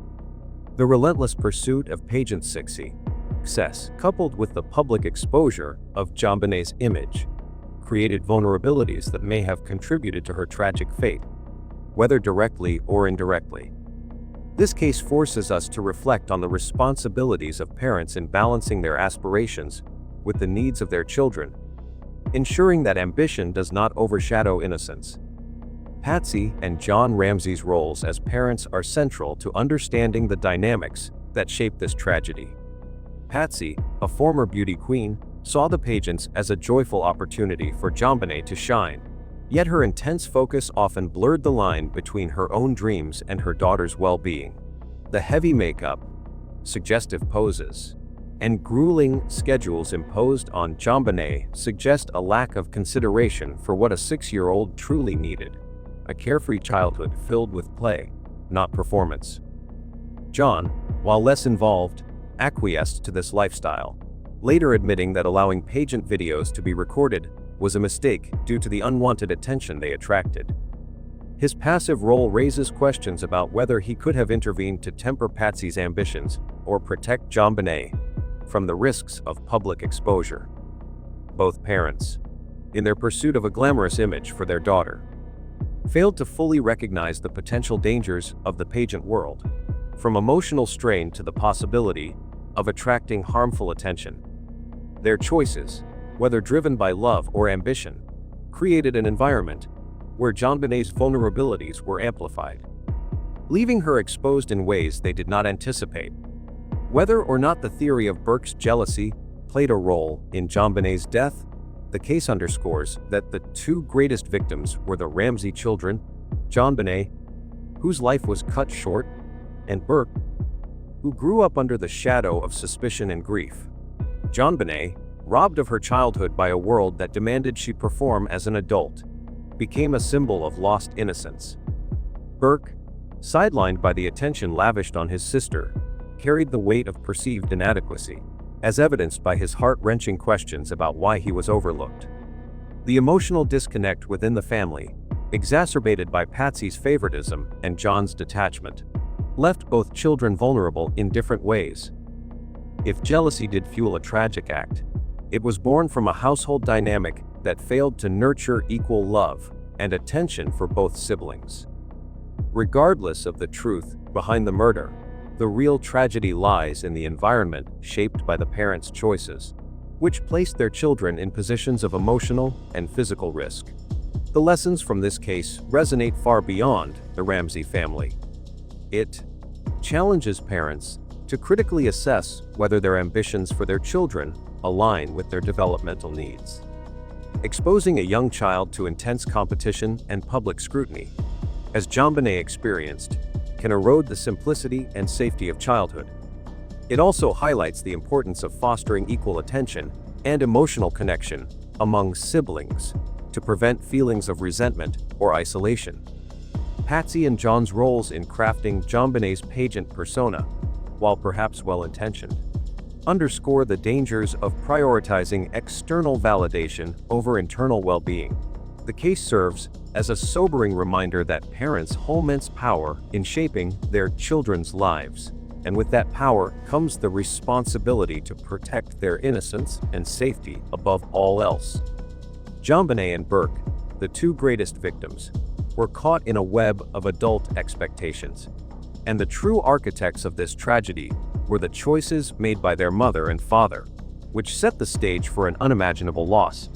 The relentless pursuit of pageant success, coupled with the public exposure of JonBenét's image, created vulnerabilities that may have contributed to her tragic fate, whether directly or indirectly. This case forces us to reflect on the responsibilities of parents in balancing their aspirations with the needs of their children, ensuring that ambition does not overshadow innocence. Patsy and John Ramsey's roles as parents are central to understanding the dynamics that shape this tragedy. Patsy, a former beauty queen, saw the pageants as a joyful opportunity for JonBenét to shine. Yet her intense focus often blurred the line between her own dreams and her daughter's well-being. The heavy makeup, suggestive poses, and grueling schedules imposed on JonBenét suggest a lack of consideration for what a 6-year-old truly needed: a carefree childhood filled with play, not performance. John, while less involved, acquiesced to this lifestyle, later admitting that allowing pageant videos to be recorded was a mistake due to the unwanted attention they attracted. His passive role raises questions about whether he could have intervened to temper Patsy's ambitions or protect JonBenét from the risks of public exposure. Both parents, in their pursuit of a glamorous image for their daughter, failed to fully recognize the potential dangers of the pageant world, from emotional strain to the possibility of attracting harmful attention. Their choices, whether driven by love or ambition, created an environment where JonBenét's vulnerabilities were amplified, leaving her exposed in ways they did not anticipate. Whether or not the theory of Burke's jealousy played a role in JonBenét's death, the case underscores that the two greatest victims were the Ramsey children, JonBenét, whose life was cut short, and Burke, who grew up under the shadow of suspicion and grief. JonBenét, robbed of her childhood by a world that demanded she perform as an adult, became a symbol of lost innocence. Burke, sidelined by the attention lavished on his sister, carried the weight of perceived inadequacy, as evidenced by his heart-wrenching questions about why he was overlooked. The emotional disconnect within the family, exacerbated by Patsy's favoritism and John's detachment, left both children vulnerable in different ways. If jealousy did fuel a tragic act, it was born from a household dynamic that failed to nurture equal love and attention for both siblings. Regardless of the truth behind the murder, the real tragedy lies in the environment shaped by the parents' choices, which placed their children in positions of emotional and physical risk. The lessons from this case resonate far beyond the Ramsey family. It challenges parents to critically assess whether their ambitions for their children align with their developmental needs. Exposing a young child to intense competition and public scrutiny, as JonBenét experienced, can erode the simplicity and safety of childhood. It also highlights the importance of fostering equal attention and emotional connection among siblings to prevent feelings of resentment or isolation. Patsy and John's roles in crafting JonBenét's pageant persona, while perhaps well-intentioned, underscore the dangers of prioritizing external validation over internal well-being. The case serves as a sobering reminder that parents hold immense power in shaping their children's lives, and with that power comes the responsibility to protect their innocence and safety above all else. JonBenét and Burke, the two greatest victims, were caught in a web of adult expectations, and the true architects of this tragedy were the choices made by their mother and father, which set the stage for an unimaginable loss.